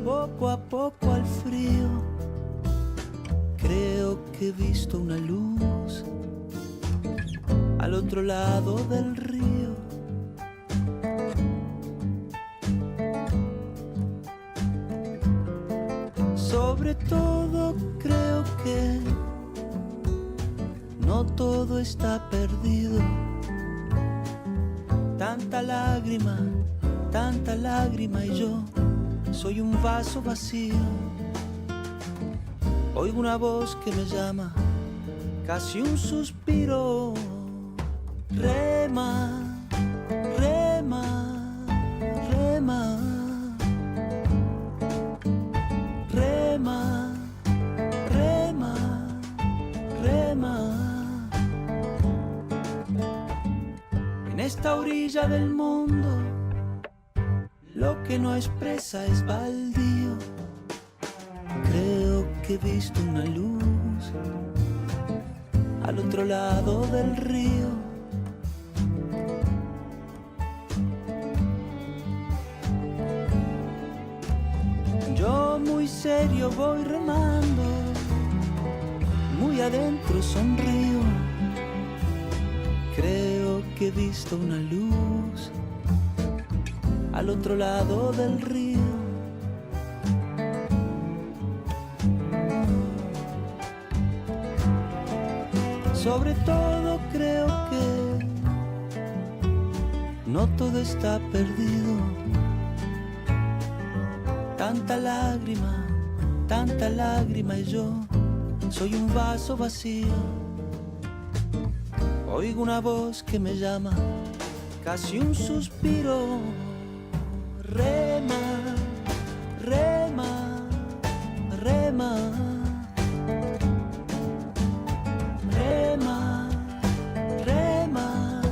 poco a poco al frío. Creo que he visto una luz al otro lado del río. Sobre todo creo que no todo está perdido. Tanta lágrima y yo soy un vaso vacío. Oigo una voz que me llama, casi un suspiro. Rema, rema, rema. Rema, rema, rema. En esta orilla del mundo, lo que no expresa es baldío. Creo que he visto una luz al otro lado del río. Yo muy serio voy remando, muy adentro sonrío. Creo que he visto una luz al otro lado del río. Sobre todo creo que no todo está perdido. tanta lágrima y yo soy un vaso vacío. Oigo una voz que me llama, casi un suspiro. Rema, rema, rema. Rema, rema,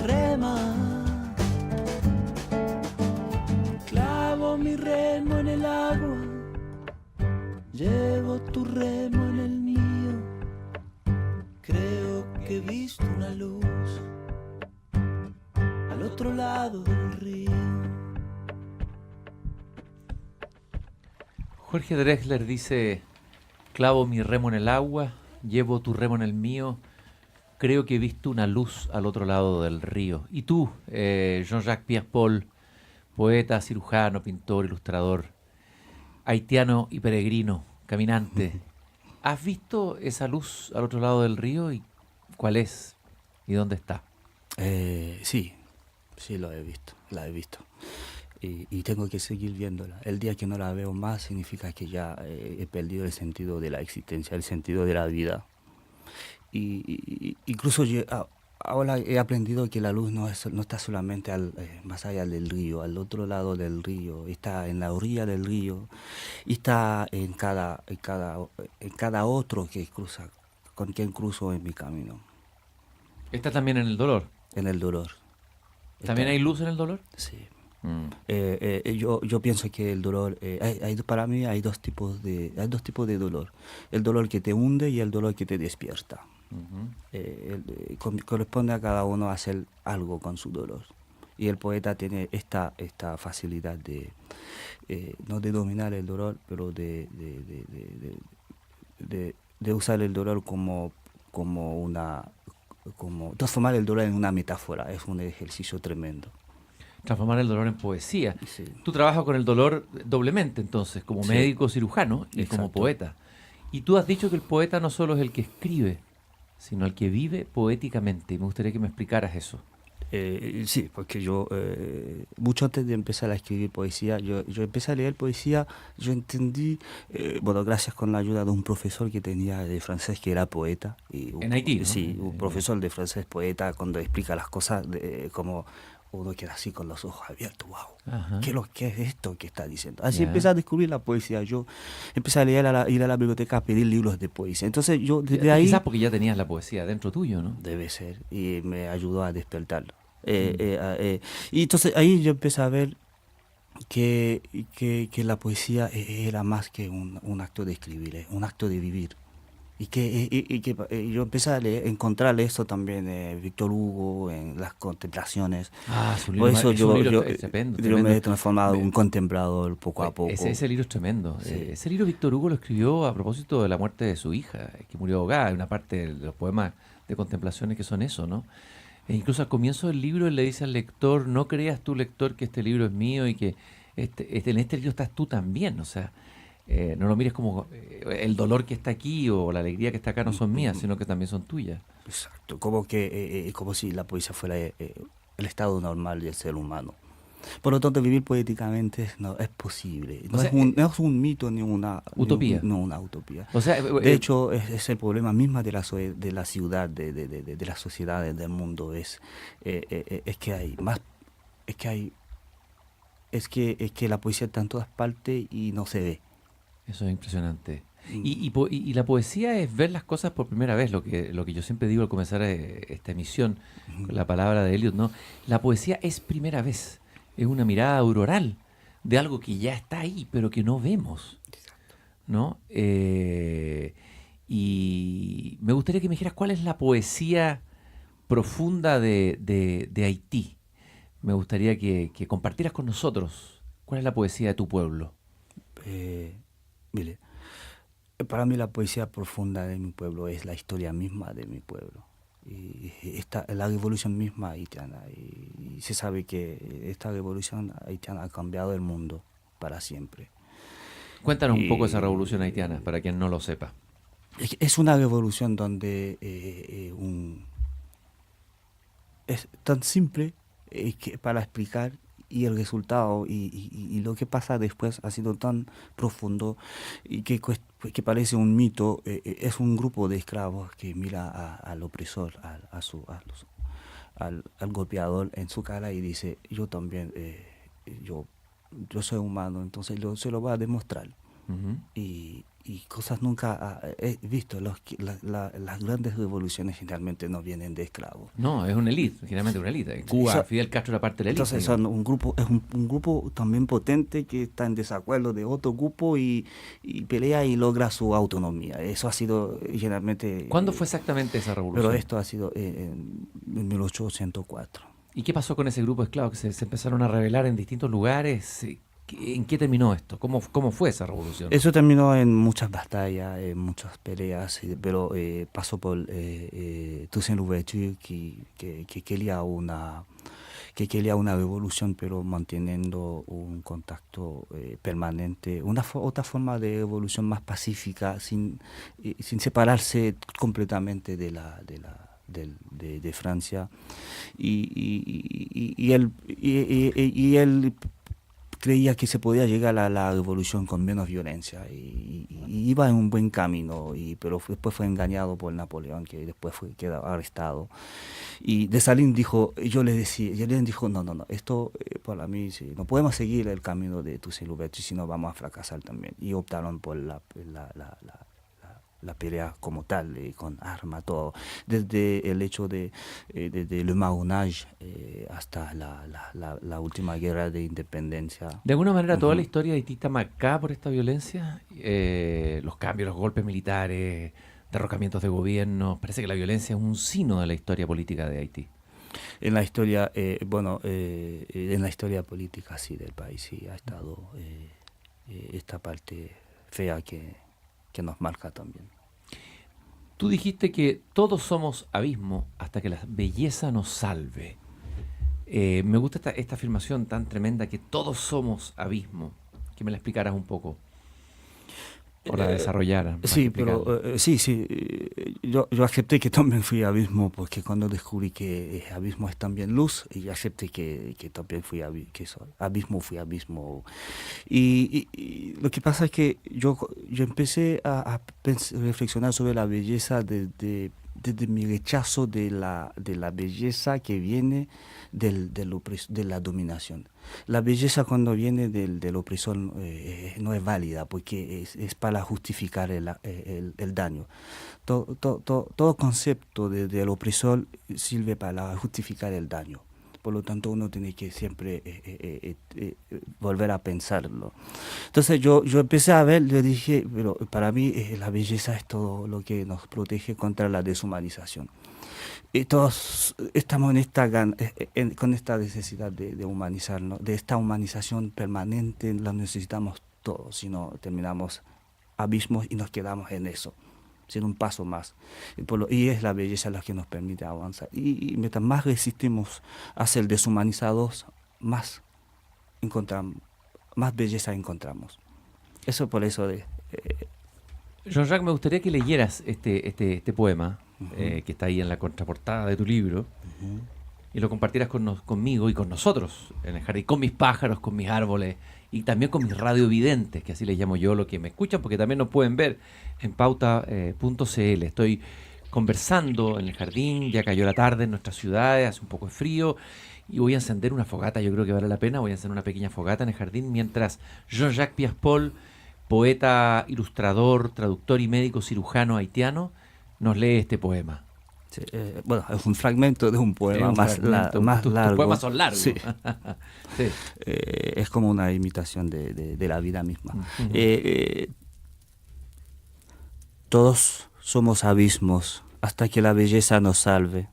rema. Clavo mi remo en el agua, llevo tu remo en el mío. Creo que he visto una luz al otro lado del río.
Jorge Drexler dice, clavo mi remo en el agua, llevo tu remo en el mío, creo que he visto una luz al otro lado del río. Y tú, Jean-Jacques Pierre-Paul, poeta, cirujano, pintor, ilustrador, haitiano y peregrino, caminante, ¿has visto esa luz al otro lado del río? ¿Y cuál es? ¿Y dónde está?
Sí, la he visto. Y tengo que seguir viéndola. El día que no la veo más significa que ya he perdido el sentido de la existencia, el sentido de la vida. Incluso ahora he aprendido que la luz no está solamente más allá del río, al otro lado del río, está en la orilla del río, y está en cada otro que cruza, con quien cruzo en mi camino.
¿Está también en el dolor?
En el dolor.
¿También hay luz en el dolor?
Sí. Yo pienso que el dolor, para mí hay dos tipos de dolor. El dolor que te hunde y el dolor que te despierta. Corresponde a cada uno hacer algo con su dolor. Y el poeta tiene esta facilidad de no de dominar el dolor, pero de usar el dolor como transformar el dolor en una metáfora. Es un ejercicio tremendo.
Transformar el dolor en poesía.
Sí.
Tú trabajas con el dolor doblemente, entonces, como médico cirujano y como poeta. Y tú has dicho que el poeta no solo es el que escribe, sino el que vive poéticamente. Y me gustaría que me explicaras eso.
Sí, porque yo, mucho antes de empezar a escribir poesía, yo empecé a leer poesía, yo entendí, gracias con la ayuda de un profesor que tenía de francés que era poeta.
En Haití, ¿no?
Sí, un profesor de francés poeta, cuando explica las cosas, como uno queda así con los ojos abiertos, wow, ¿qué es esto que está diciendo? Así empecé a descubrir la poesía. Yo empecé a leer, ir a la biblioteca a pedir libros de poesía. Entonces yo desde ahí...
Quizás porque ya tenías la poesía dentro tuyo, ¿no?
Debe ser, y me ayudó a despertarlo. Y entonces ahí yo empecé a ver que la poesía era más que un acto de escribir, un acto de vivir. Y que yo empecé a encontrar eso también Víctor Hugo en las contemplaciones.
Su libro,
por eso yo
tremendo.
me he transformado en un contemplador poco a poco.
Ese libro es tremendo.
Sí.
Ese libro Víctor Hugo lo escribió a propósito de la muerte de su hija, que murió ahogada. Hay una parte de los poemas de contemplaciones que son eso, ¿no? E incluso al comienzo del libro él le dice al lector, no creas tú, lector, que este libro es mío y que en este libro estás tú también. O sea, no lo mires como el dolor que está aquí o la alegría que está acá no son mías, sino que también son tuyas.
Exacto, como si la poesía fuera el estado normal del ser humano. Por lo tanto, vivir poéticamente no es posible. No es un mito ni una
utopía.
No una utopía.
O sea,
de hecho, es el problema mismo de la ciudad, de las sociedades del mundo. Es que la poesía está en todas partes y no se ve.
Eso es impresionante. Y la poesía es ver las cosas por primera vez, lo que yo siempre digo al comenzar esta emisión, con la palabra de Eliot, ¿no? La poesía es primera vez. Es una mirada auroral de algo que ya está ahí, pero que no vemos, ¿no? Y me gustaría que me dijeras cuál es la poesía profunda de Haití. Me gustaría que compartieras con nosotros cuál es la poesía de tu pueblo.
Mire, para mí la poesía profunda de mi pueblo es la historia misma de mi pueblo. Y la revolución misma haitiana, y se sabe que esta revolución haitiana ha cambiado el mundo para siempre.
Cuéntanos un poco esa revolución haitiana, para quien no lo sepa.
Es una revolución donde es tan simple para explicar y el resultado y lo que pasa después ha sido tan profundo y que parece un mito. Es un grupo de esclavos que mira al opresor, al golpeador en su cara y dice, yo también, yo soy humano, entonces se lo va a demostrar.
Ujú.
Y cosas nunca he visto. Las grandes revoluciones generalmente no vienen de esclavos.
No, es una élite, generalmente una élite. En Cuba, Fidel Castro era parte de la élite.
Entonces son un grupo, es un grupo también potente que está en desacuerdo de otro grupo y pelea y logra su autonomía. Eso ha sido generalmente...
¿Cuándo fue exactamente esa revolución?
Pero esto ha sido en 1804.
¿Y qué pasó con ese grupo de esclavos que se empezaron a rebelar en distintos lugares? ¿En qué terminó esto? ¿Cómo fue esa revolución?
Eso terminó en muchas batallas, en muchas peleas, pero pasó por Toussaint Louverture que quería una revolución, pero manteniendo un contacto permanente, otra forma de evolución más pacífica, sin separarse completamente de Francia. Y él creía que se podía llegar a la revolución con menos violencia y iba en un buen camino, pero después fue engañado por Napoleón, que después quedó arrestado. Y Dessalines dijo, Dessalines dijo, no, esto para mí, sí, no podemos seguir el camino de Toussaint Louverture, si no vamos a fracasar también. Y optaron por la pelea como tal, con arma, todo, desde el hecho de Le Marronage hasta la última guerra de independencia.
De alguna manera, toda
Ujú.
la historia de Haití está marcada por esta violencia, los cambios, los golpes militares, derrocamientos de gobierno. Parece que la violencia es un signo de la historia política de Haití.
En la historia, en la historia política, sí, del país, sí, ha estado esta parte fea que nos marca también.
Tú dijiste que todos somos abismo hasta que la belleza nos salve. Me gusta esta afirmación tan tremenda, que todos somos abismo. Que me la explicaras un poco. O la desarrollaras. más
Sí,
que explicarla.
pero sí, yo acepté que también fui abismo, porque cuando descubrí que abismo es también luz, y acepté que también fui abismo, fui abismo. Y lo que pasa es que yo empecé a reflexionar sobre la belleza desde mi rechazo de la belleza que viene de la dominación. La belleza cuando viene del opresor no es válida, porque es para justificar el daño. Todo concepto del opresor sirve para justificar el daño. Por lo tanto, uno tiene que siempre volver a pensarlo. Entonces yo empecé a ver, le dije, pero para mí la belleza es todo lo que nos protege contra la deshumanización. Y todos estamos con esta necesidad de humanizarnos, de esta humanización permanente, la necesitamos todos, si no terminamos abismos y nos quedamos en eso, sin un paso más. Y es la belleza la que nos permite avanzar. Y mientras más resistimos a ser deshumanizados, más belleza encontramos. Eso por eso de...
Jean-Jacques, me gustaría que leyeras este poema que está ahí en la contraportada de tu libro y lo compartieras conmigo y con nosotros en el jardín, con mis pájaros, con mis árboles y también con mis radiovidentes, que así les llamo yo, los que me escuchan, porque también nos pueden ver en pauta.cl. Estoy conversando en el jardín, ya cayó la tarde en nuestras ciudades, hace un poco de frío y voy a encender una fogata, yo creo que vale la pena, voy a encender una pequeña fogata en el jardín mientras Jean-Jacques Piaspol, poeta, ilustrador, traductor y médico cirujano haitiano, nos lee este poema.
Sí, bueno, es un fragmento de un poema más largo.
Tus poemas son largos.
Sí.
Sí.
Es como una imitación de la vida misma. Todos somos abismos hasta que la belleza nos salve.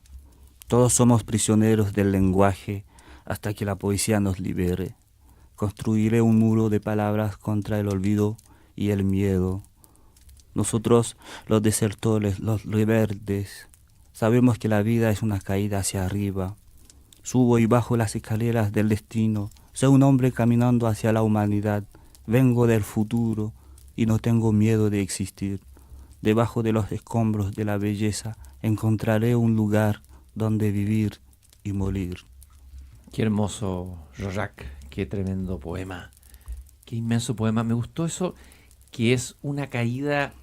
Todos somos prisioneros del lenguaje hasta que la poesía nos libere. Construiré un muro de palabras contra el olvido y el miedo. Nosotros, los desertores, los rebeldes, sabemos que la vida es una caída hacia arriba. Subo y bajo las escaleras del destino. Soy un hombre caminando hacia la humanidad. Vengo del futuro y no tengo miedo de existir. Debajo de los escombros de la belleza encontraré un lugar donde vivir y morir.
Qué hermoso, Rorac, qué tremendo poema, qué inmenso poema. Me gustó eso, que es una caída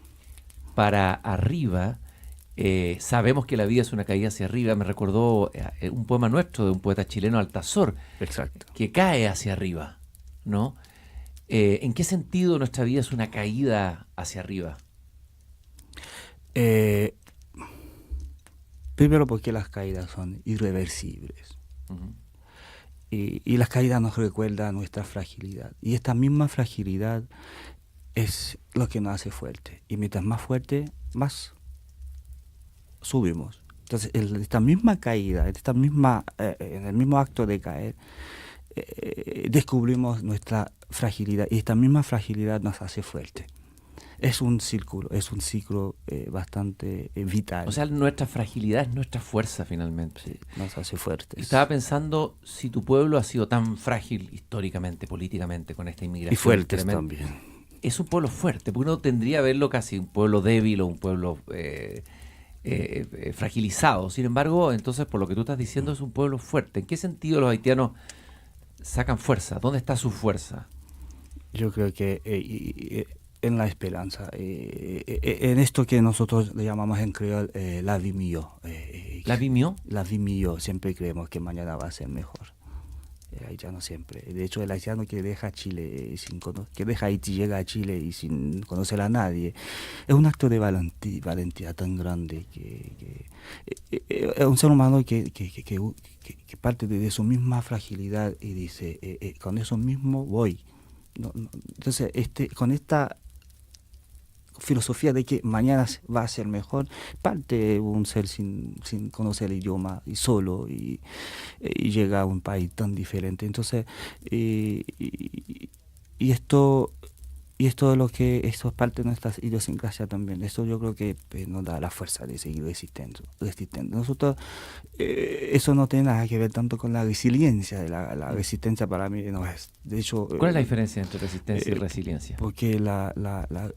para arriba. Sabemos que la vida es una caída hacia arriba. Me recordó un poema nuestro de un poeta chileno, Altazor,
Exacto.
que cae hacia arriba, ¿no? ¿En qué sentido nuestra vida es una caída hacia arriba?
Primero porque las caídas son irreversibles.
Ujú.
Y las caídas nos recuerdan nuestra fragilidad. Y esta misma fragilidad es lo que nos hace fuerte. Y mientras más fuerte, más subimos. Entonces, esta misma caída, en el mismo acto de caer, descubrimos nuestra fragilidad. Y esta misma fragilidad nos hace fuerte. Es un círculo, es un ciclo bastante vital.
O sea, nuestra fragilidad es nuestra fuerza finalmente.
Sí, nos hace fuertes.
Estaba pensando, si tu pueblo ha sido tan frágil históricamente, políticamente, con esta inmigración
Y fuertes
tremenda,
también.
es un pueblo fuerte, porque uno tendría a verlo casi un pueblo débil o un pueblo fragilizado. Sin embargo, entonces, por lo que tú estás diciendo, es un pueblo fuerte. ¿En qué sentido los haitianos sacan fuerza? ¿Dónde está su fuerza?
Yo creo que en la esperanza, en esto que nosotros le llamamos en creol la vie mío.
¿La vimió?
La vie mío, siempre creemos que mañana va a ser mejor. El haitiano siempre. De hecho, el haitiano que deja Chile que deja Haití, llega a Chile y sin conocer a nadie, es un acto de valentía tan grande que es un ser humano que parte de su misma fragilidad y dice, con eso mismo voy. Entonces, con esta filosofía de que mañana va a ser mejor, parte un ser sin conocer el idioma y solo y llega a un país tan diferente. Entonces, esto es parte de nuestra idiosincrasia también. Esto yo creo que nos da la fuerza de seguir resistiendo. Nosotros, eso no tiene nada que ver tanto con la resiliencia. La resistencia para mí no es. De hecho,
¿Cuál es la diferencia entre resistencia y resiliencia?
Porque la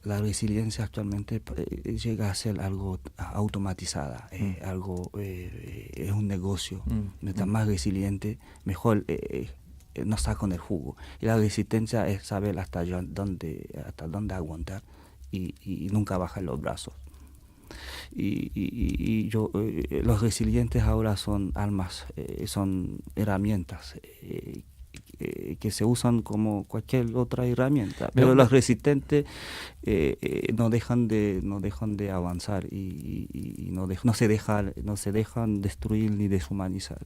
resiliencia actualmente llega a ser algo automatizada, es un negocio. Mientras más resiliente, mejor nos saca con el jugo. Y la resistencia es saber hasta dónde aguantar y nunca bajar los brazos. Los resilientes ahora son armas, son herramientas que se usan como cualquier otra herramienta, pero los resistentes no dejan de avanzar y no se dejan destruir ni deshumanizar.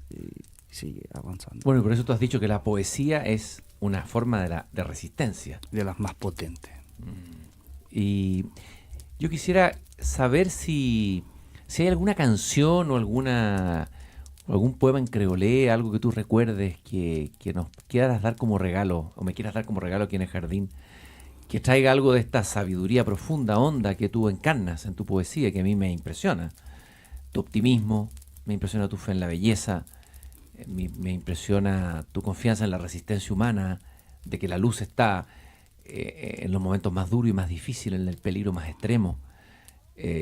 Sigue avanzando.
Bueno, y por eso tú has dicho que la poesía es una forma de resistencia.
De las más potentes.
Y yo quisiera saber si hay alguna canción o algún poema en creolé, algo que tú recuerdes que nos quieras dar como regalo, o me quieras dar como regalo aquí en el jardín, que traiga algo de esta sabiduría profunda, honda, que tú encarnas en tu poesía, que a mí me impresiona. Tu optimismo, me impresiona tu fe en la belleza, me impresiona tu confianza en la resistencia humana, de que la luz está en los momentos más duros y más difíciles, en el peligro más extremo.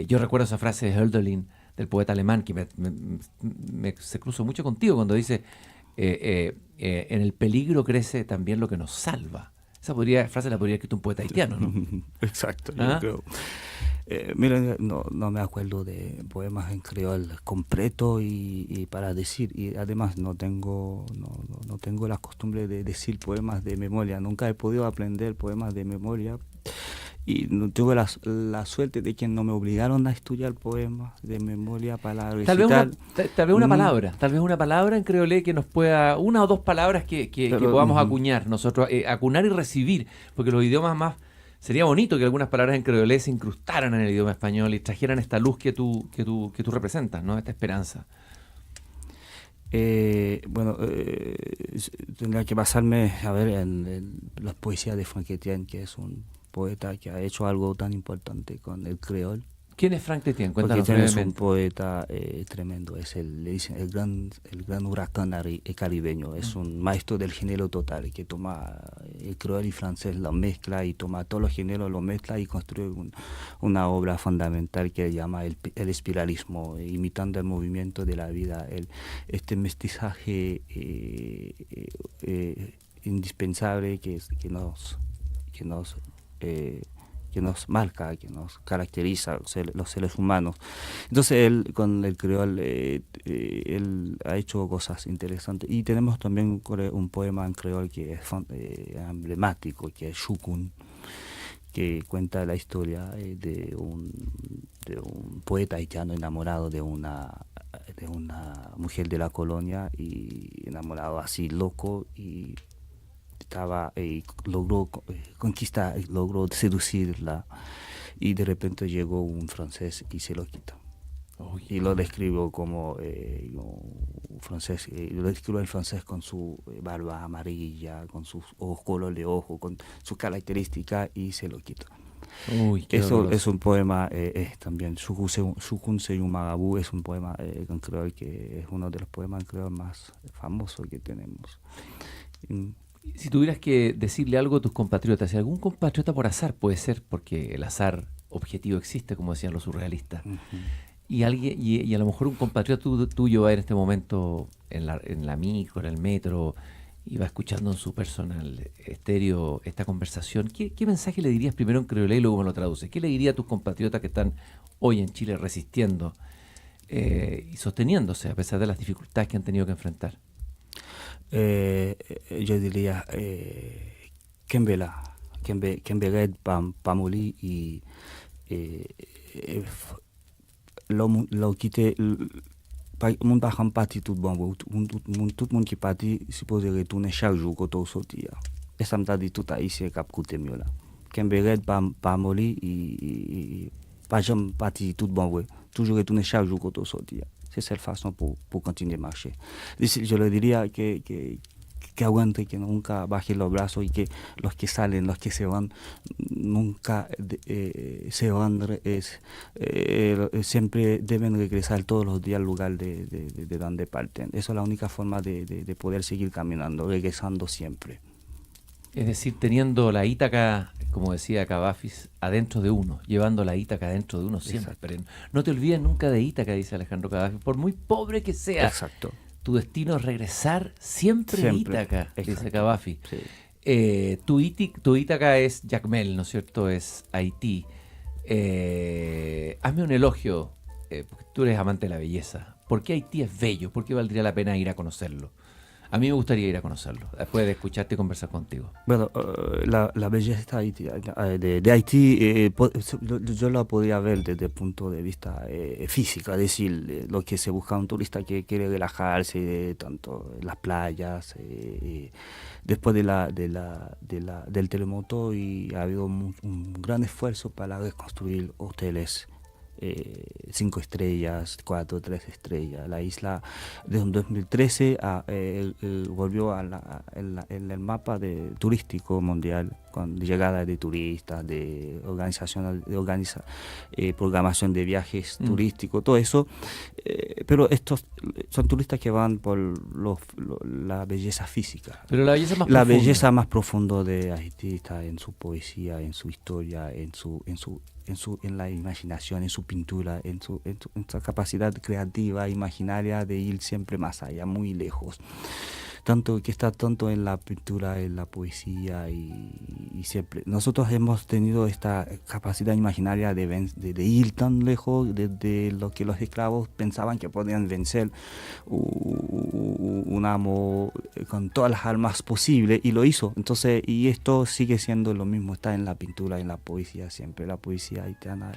Yo recuerdo esa frase de Hölderlin, del poeta alemán, que se cruzó mucho contigo cuando dice, en el peligro crece también lo que nos salva. Esa frase la podría escribir un poeta haitiano, ¿no?
Exacto, yo
¿Ah?
creo. Miren, no me acuerdo de poemas en creol completo y para decir, y además no tengo la costumbre de decir poemas de memoria. Nunca he podido aprender poemas de memoria y no tuve la suerte de que no me obligaron a estudiar poemas de memoria para recitar.
Tal vez una palabra en creolé que nos pueda, una o dos palabras que podamos acuñar nosotros, acunar y recibir, porque los idiomas más. Sería bonito que algunas palabras en creolé se incrustaran en el idioma español y trajeran esta luz que tú representas, ¿no? Esta esperanza.
Tendría que basarme a ver en las poesías de Frank Etienne, que es un poeta que ha hecho algo tan importante con el creol,
¿Quién es Frank Tetienne?
Porque
Cuéntanos
tienes un
brevemente.
poeta tremendo, le dicen el gran huracán caribeño, es un maestro del género total, que toma el creol y francés, lo mezcla y toma todos los géneros, lo mezcla y construye una obra fundamental que llama el espiralismo, imitando el movimiento de la vida, este mestizaje indispensable que nos marca, que nos caracteriza los seres humanos. Entonces él con el creol él ha hecho cosas interesantes, y tenemos también un poema en creol que es emblemático, que es Shukun, que cuenta la historia de un poeta haitiano enamorado de una mujer de la colonia, y enamorado así loco, y logró conquistar, logró seducirla, y de repente llegó un francés y se lo quita. Y lo describo como un francés, lo describo el francés con su barba amarilla, con sus ojos, color de ojo, con sus características, y se lo quita.
Uy, qué
Eso
doloroso.
es un poema también. Shukun Seyun Magabú es un poema en creol, que es uno de los poemas en creol más famosos que tenemos.
Si tuvieras que decirle algo a tus compatriotas, si algún compatriota por azar, puede ser, porque el azar objetivo existe, como decían los surrealistas, y alguien y a lo mejor un compatriota tuyo va en este momento en la micro, en el metro, y va escuchando en su personal estéreo esta conversación, ¿qué mensaje le dirías primero en creolé y luego me lo traduces? ¿Qué le dirías a tus compatriotas que están hoy en Chile resistiendo y sosteniéndose a pesar de las dificultades que han tenido que enfrentar?
Yo diría Kemberet Pamoli, y lo quite moun pa kan pati tout bon tout moun ki pati supposé retourner chaque jour quand on sortit. Et ça m'a dit tout haïtien k'ap koute mieux là. Kemberet Pamoli, et pas jamais parti tout bon ouais, toujours retourner chaque jour quand on sortit. C'est la seule façon pour continuer à marcher. Je le diría que aguante, que nunca baje los brazos, y que los que salen, los que se van, nunca se van, siempre deben regresar todos los días al lugar de donde parten. Esa es la única forma de poder seguir caminando, regresando siempre.
Es decir, teniendo la Ítaca, como decía Cavafis, adentro de uno, llevando la Ítaca adentro de uno siempre. Exacto. No te olvides nunca de Ítaca, dice Alejandro Cavafis, por muy pobre que sea.
Exacto.
Tu destino es regresar siempre a Ítaca, dice Cavafis.
Sí.
Tu Ítaca es Jacmel, ¿no es cierto? Es Haití. Hazme un elogio, porque tú eres amante de la belleza. ¿Por qué Haití es bello? ¿Por qué valdría la pena ir a conocerlo? A mí me gustaría ir a conocerlo, después de escucharte y conversar contigo.
Bueno, la belleza de Haití, yo la podría ver desde el punto de vista físico, es decir, lo que se busca un turista que quiere relajarse, tanto en las playas, después del terremoto, y ha habido un gran esfuerzo para reconstruir hoteles 5 estrellas, 4, 3 estrellas. La isla desde 2013 volvió en el mapa turístico mundial, con llegada de turistas, de programación de viajes turísticos, todo eso. Pero estos son turistas que van por la belleza física.
Pero la belleza más
la
profunda.
Belleza más profunda de Haití está en su poesía, en su historia, en la imaginación, en su pintura, en su capacidad creativa, imaginaria, de ir siempre más allá, muy lejos. Que está tanto en la pintura, en la poesía, y siempre. Nosotros hemos tenido esta capacidad imaginaria de ir tan lejos de lo que los esclavos pensaban que podían vencer un amo con todas las armas posibles, y lo hizo. Entonces, y esto sigue siendo lo mismo, está en la pintura, en la poesía siempre. La poesía haitiana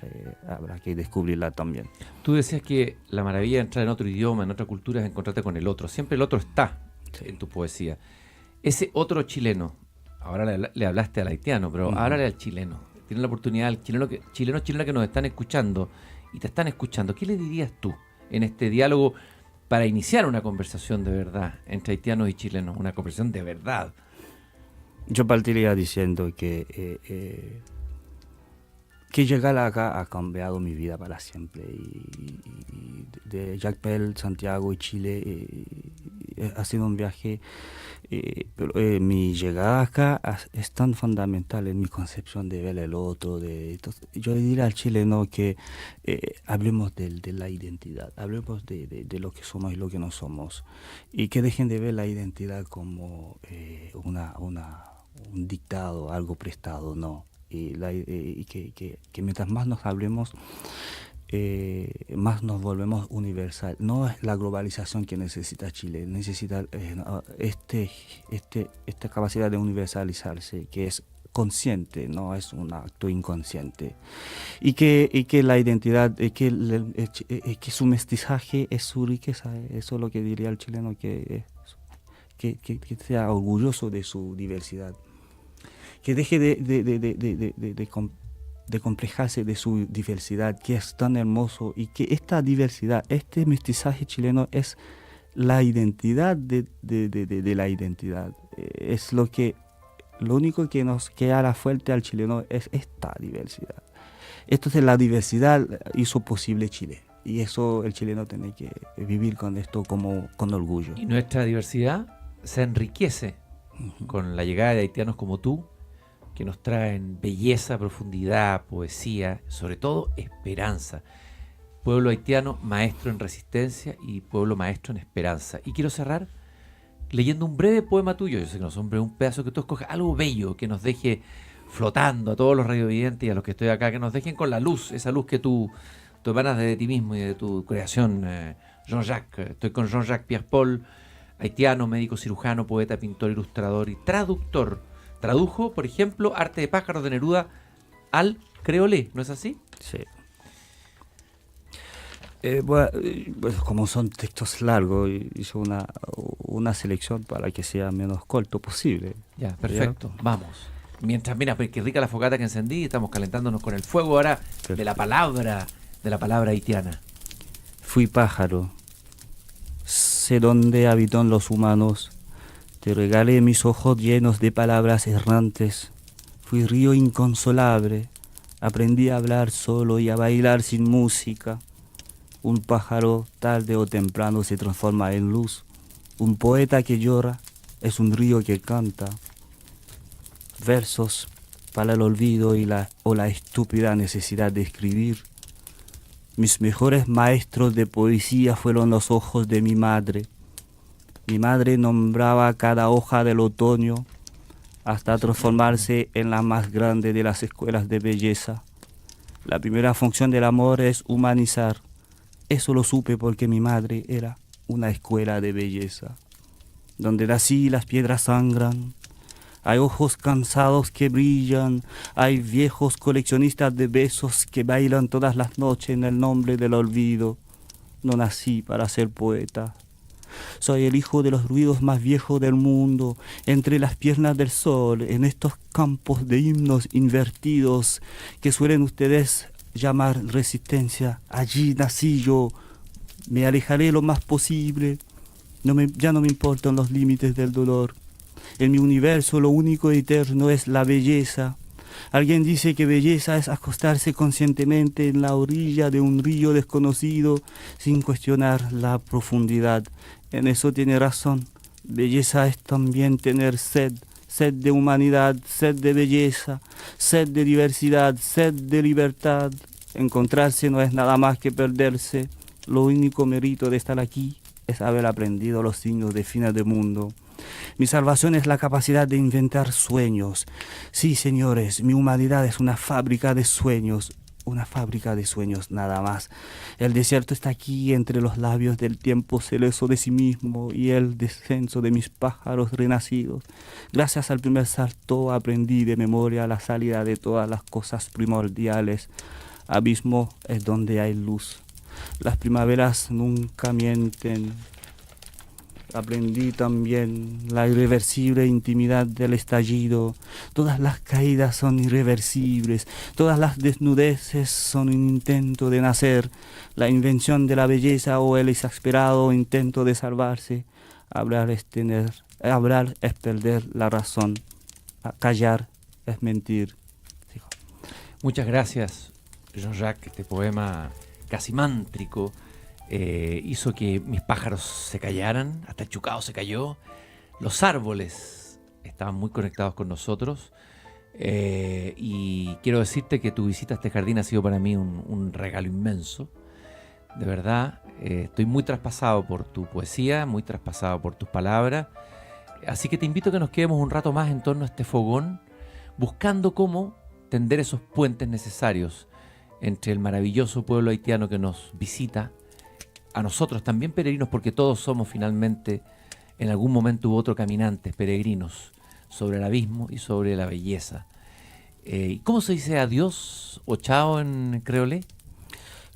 habrá que descubrirla también.
Tú decías que la maravilla de entrar en otro idioma, en otra cultura, es encontrarte con el otro. Siempre el otro está en tu poesía. Ese otro chileno, ahora le hablaste al haitiano, pero háblale al chileno. Tienes la oportunidad al chileno que nos están escuchando y te están escuchando. ¿Qué le dirías tú en este diálogo para iniciar una conversación de verdad entre haitianos y chilenos? Una conversación de verdad.
Yo partiría diciendo que que llegar acá ha cambiado mi vida para siempre. Y de Jacmel, Santiago y Chile ha sido un viaje, pero mi llegada acá es tan fundamental en mi concepción de ver el otro. Entonces, yo le diría al chileno que hablemos de la identidad, hablemos de lo que somos y lo que no somos, y que dejen de ver la identidad como un dictado, algo prestado, no. Y que mientras más nos hablemos, más nos volvemos universal. No es la globalización que necesita Chile, necesita esta capacidad de universalizarse, que es consciente, no es un acto inconsciente. Y que la identidad, que su mestizaje es su riqueza. Eso es lo que diría el chileno, que sea orgulloso de su diversidad. Que deje de complejarse de su diversidad, que es tan hermoso, y que esta diversidad, este mestizaje chileno es la identidad de la identidad. Es lo único que hará fuerte al chileno es esta diversidad. Entonces la diversidad hizo posible Chile, y eso el chileno tiene que vivir con esto con orgullo.
Y nuestra diversidad se enriquece con la llegada de haitianos como tú, que nos traen belleza, profundidad, poesía, sobre todo esperanza. Pueblo haitiano, maestro en resistencia, y pueblo maestro en esperanza. Y quiero cerrar leyendo un breve poema tuyo. Yo sé que no es un pedazo que tú escoges, algo bello que nos deje flotando a todos los radiovidentes y a los que estoy acá, que nos dejen con la luz, esa luz que tú emanas de ti mismo y de tu creación, Jean-Jacques. Estoy con Jean-Jacques Pierre-Paul, haitiano, médico cirujano, poeta, pintor, ilustrador y traductor. Tradujo, por ejemplo, Arte de pájaros de Neruda al creolé, ¿no es así?
Sí. Bueno, como son textos largos, hizo una selección para que sea menos corto posible.
Ya, perfecto. ¿Ya? Vamos. Mientras, mira, pues qué rica la fogata que encendí, estamos calentándonos con el fuego ahora de la palabra haitiana.
Fui pájaro, sé dónde habitan los humanos. Te regalé mis ojos llenos de palabras errantes. Fui río inconsolable. Aprendí a hablar solo y a bailar sin música. Un pájaro tarde o temprano se transforma en luz. Un poeta que llora es un río que canta. Versos para el olvido o la estúpida necesidad de escribir. Mis mejores maestros de poesía fueron los ojos de mi madre. Mi madre nombraba cada hoja del otoño hasta transformarse en la más grande de las escuelas de belleza. La primera función del amor es humanizar. Eso lo supe porque mi madre era una escuela de belleza. Donde nací las piedras sangran. Hay ojos cansados que brillan. Hay viejos coleccionistas de besos que bailan todas las noches en el nombre del olvido. No nací para ser poeta. Soy el hijo de los ruidos más viejos del mundo, entre las piernas del sol, en estos campos de himnos invertidos que suelen ustedes llamar resistencia. Allí nací yo, me alejaré lo más posible, ya no me importan los límites del dolor. En mi universo lo único eterno es la belleza. Alguien dice que belleza es acostarse conscientemente en la orilla de un río desconocido sin cuestionar la profundidad. En eso tiene razón. Belleza es también tener sed de humanidad, sed de belleza, sed de diversidad, sed de libertad. Encontrarse no es nada más que perderse. Lo único mérito de estar aquí es haber aprendido los signos de fin del mundo. Mi salvación es la capacidad de inventar sueños. Sí, señores, mi humanidad es una fábrica de sueños nada más. El desierto está aquí entre los labios del tiempo celoso de sí mismo y el descenso de mis pájaros renacidos. Gracias al primer salto aprendí de memoria la salida de todas las cosas primordiales. Abismo es donde hay luz. Las primaveras nunca mienten. Aprendí también la irreversible intimidad del estallido. Todas las caídas son irreversibles. Todas las desnudeces son un intento de nacer. La invención de la belleza o el exasperado intento de salvarse. Hablar es perder la razón. Callar es mentir.
Muchas gracias, Jean-Jacques. Este poema casi mántrico hizo que mis pájaros se callaran, hasta el chucao se cayó. Los árboles estaban muy conectados con nosotros. Y quiero decirte que tu visita a este jardín ha sido para mí un regalo inmenso. De verdad, estoy muy traspasado por tu poesía, muy traspasado por tus palabras. Así que te invito a que nos quedemos un rato más en torno a este fogón, buscando cómo tender esos puentes necesarios entre el maravilloso pueblo haitiano que nos visita, a nosotros también peregrinos, porque todos somos finalmente, en algún momento u otro, caminantes, peregrinos, sobre el abismo y sobre la belleza. ¿Cómo se dice adiós o chao en creolé?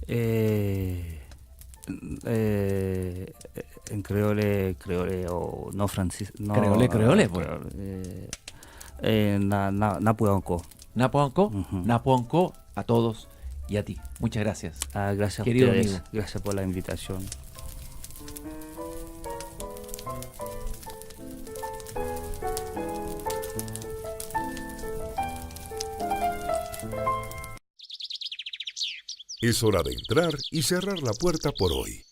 En creole o no francés. No,
Creole, pues.
Napuanco.
Napuanco,
Ujú.
Napuanco a todos y a ti. Muchas gracias.
Gracias a
Querido
ustedes.
amigo.
Gracias por la invitación.
Es hora de entrar y cerrar la puerta por hoy.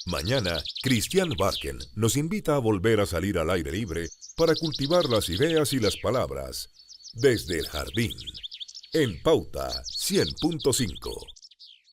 Mañana, Christian Barken nos invita a volver a salir al aire libre para cultivar las ideas y las palabras desde el jardín, en Pauta 100.5.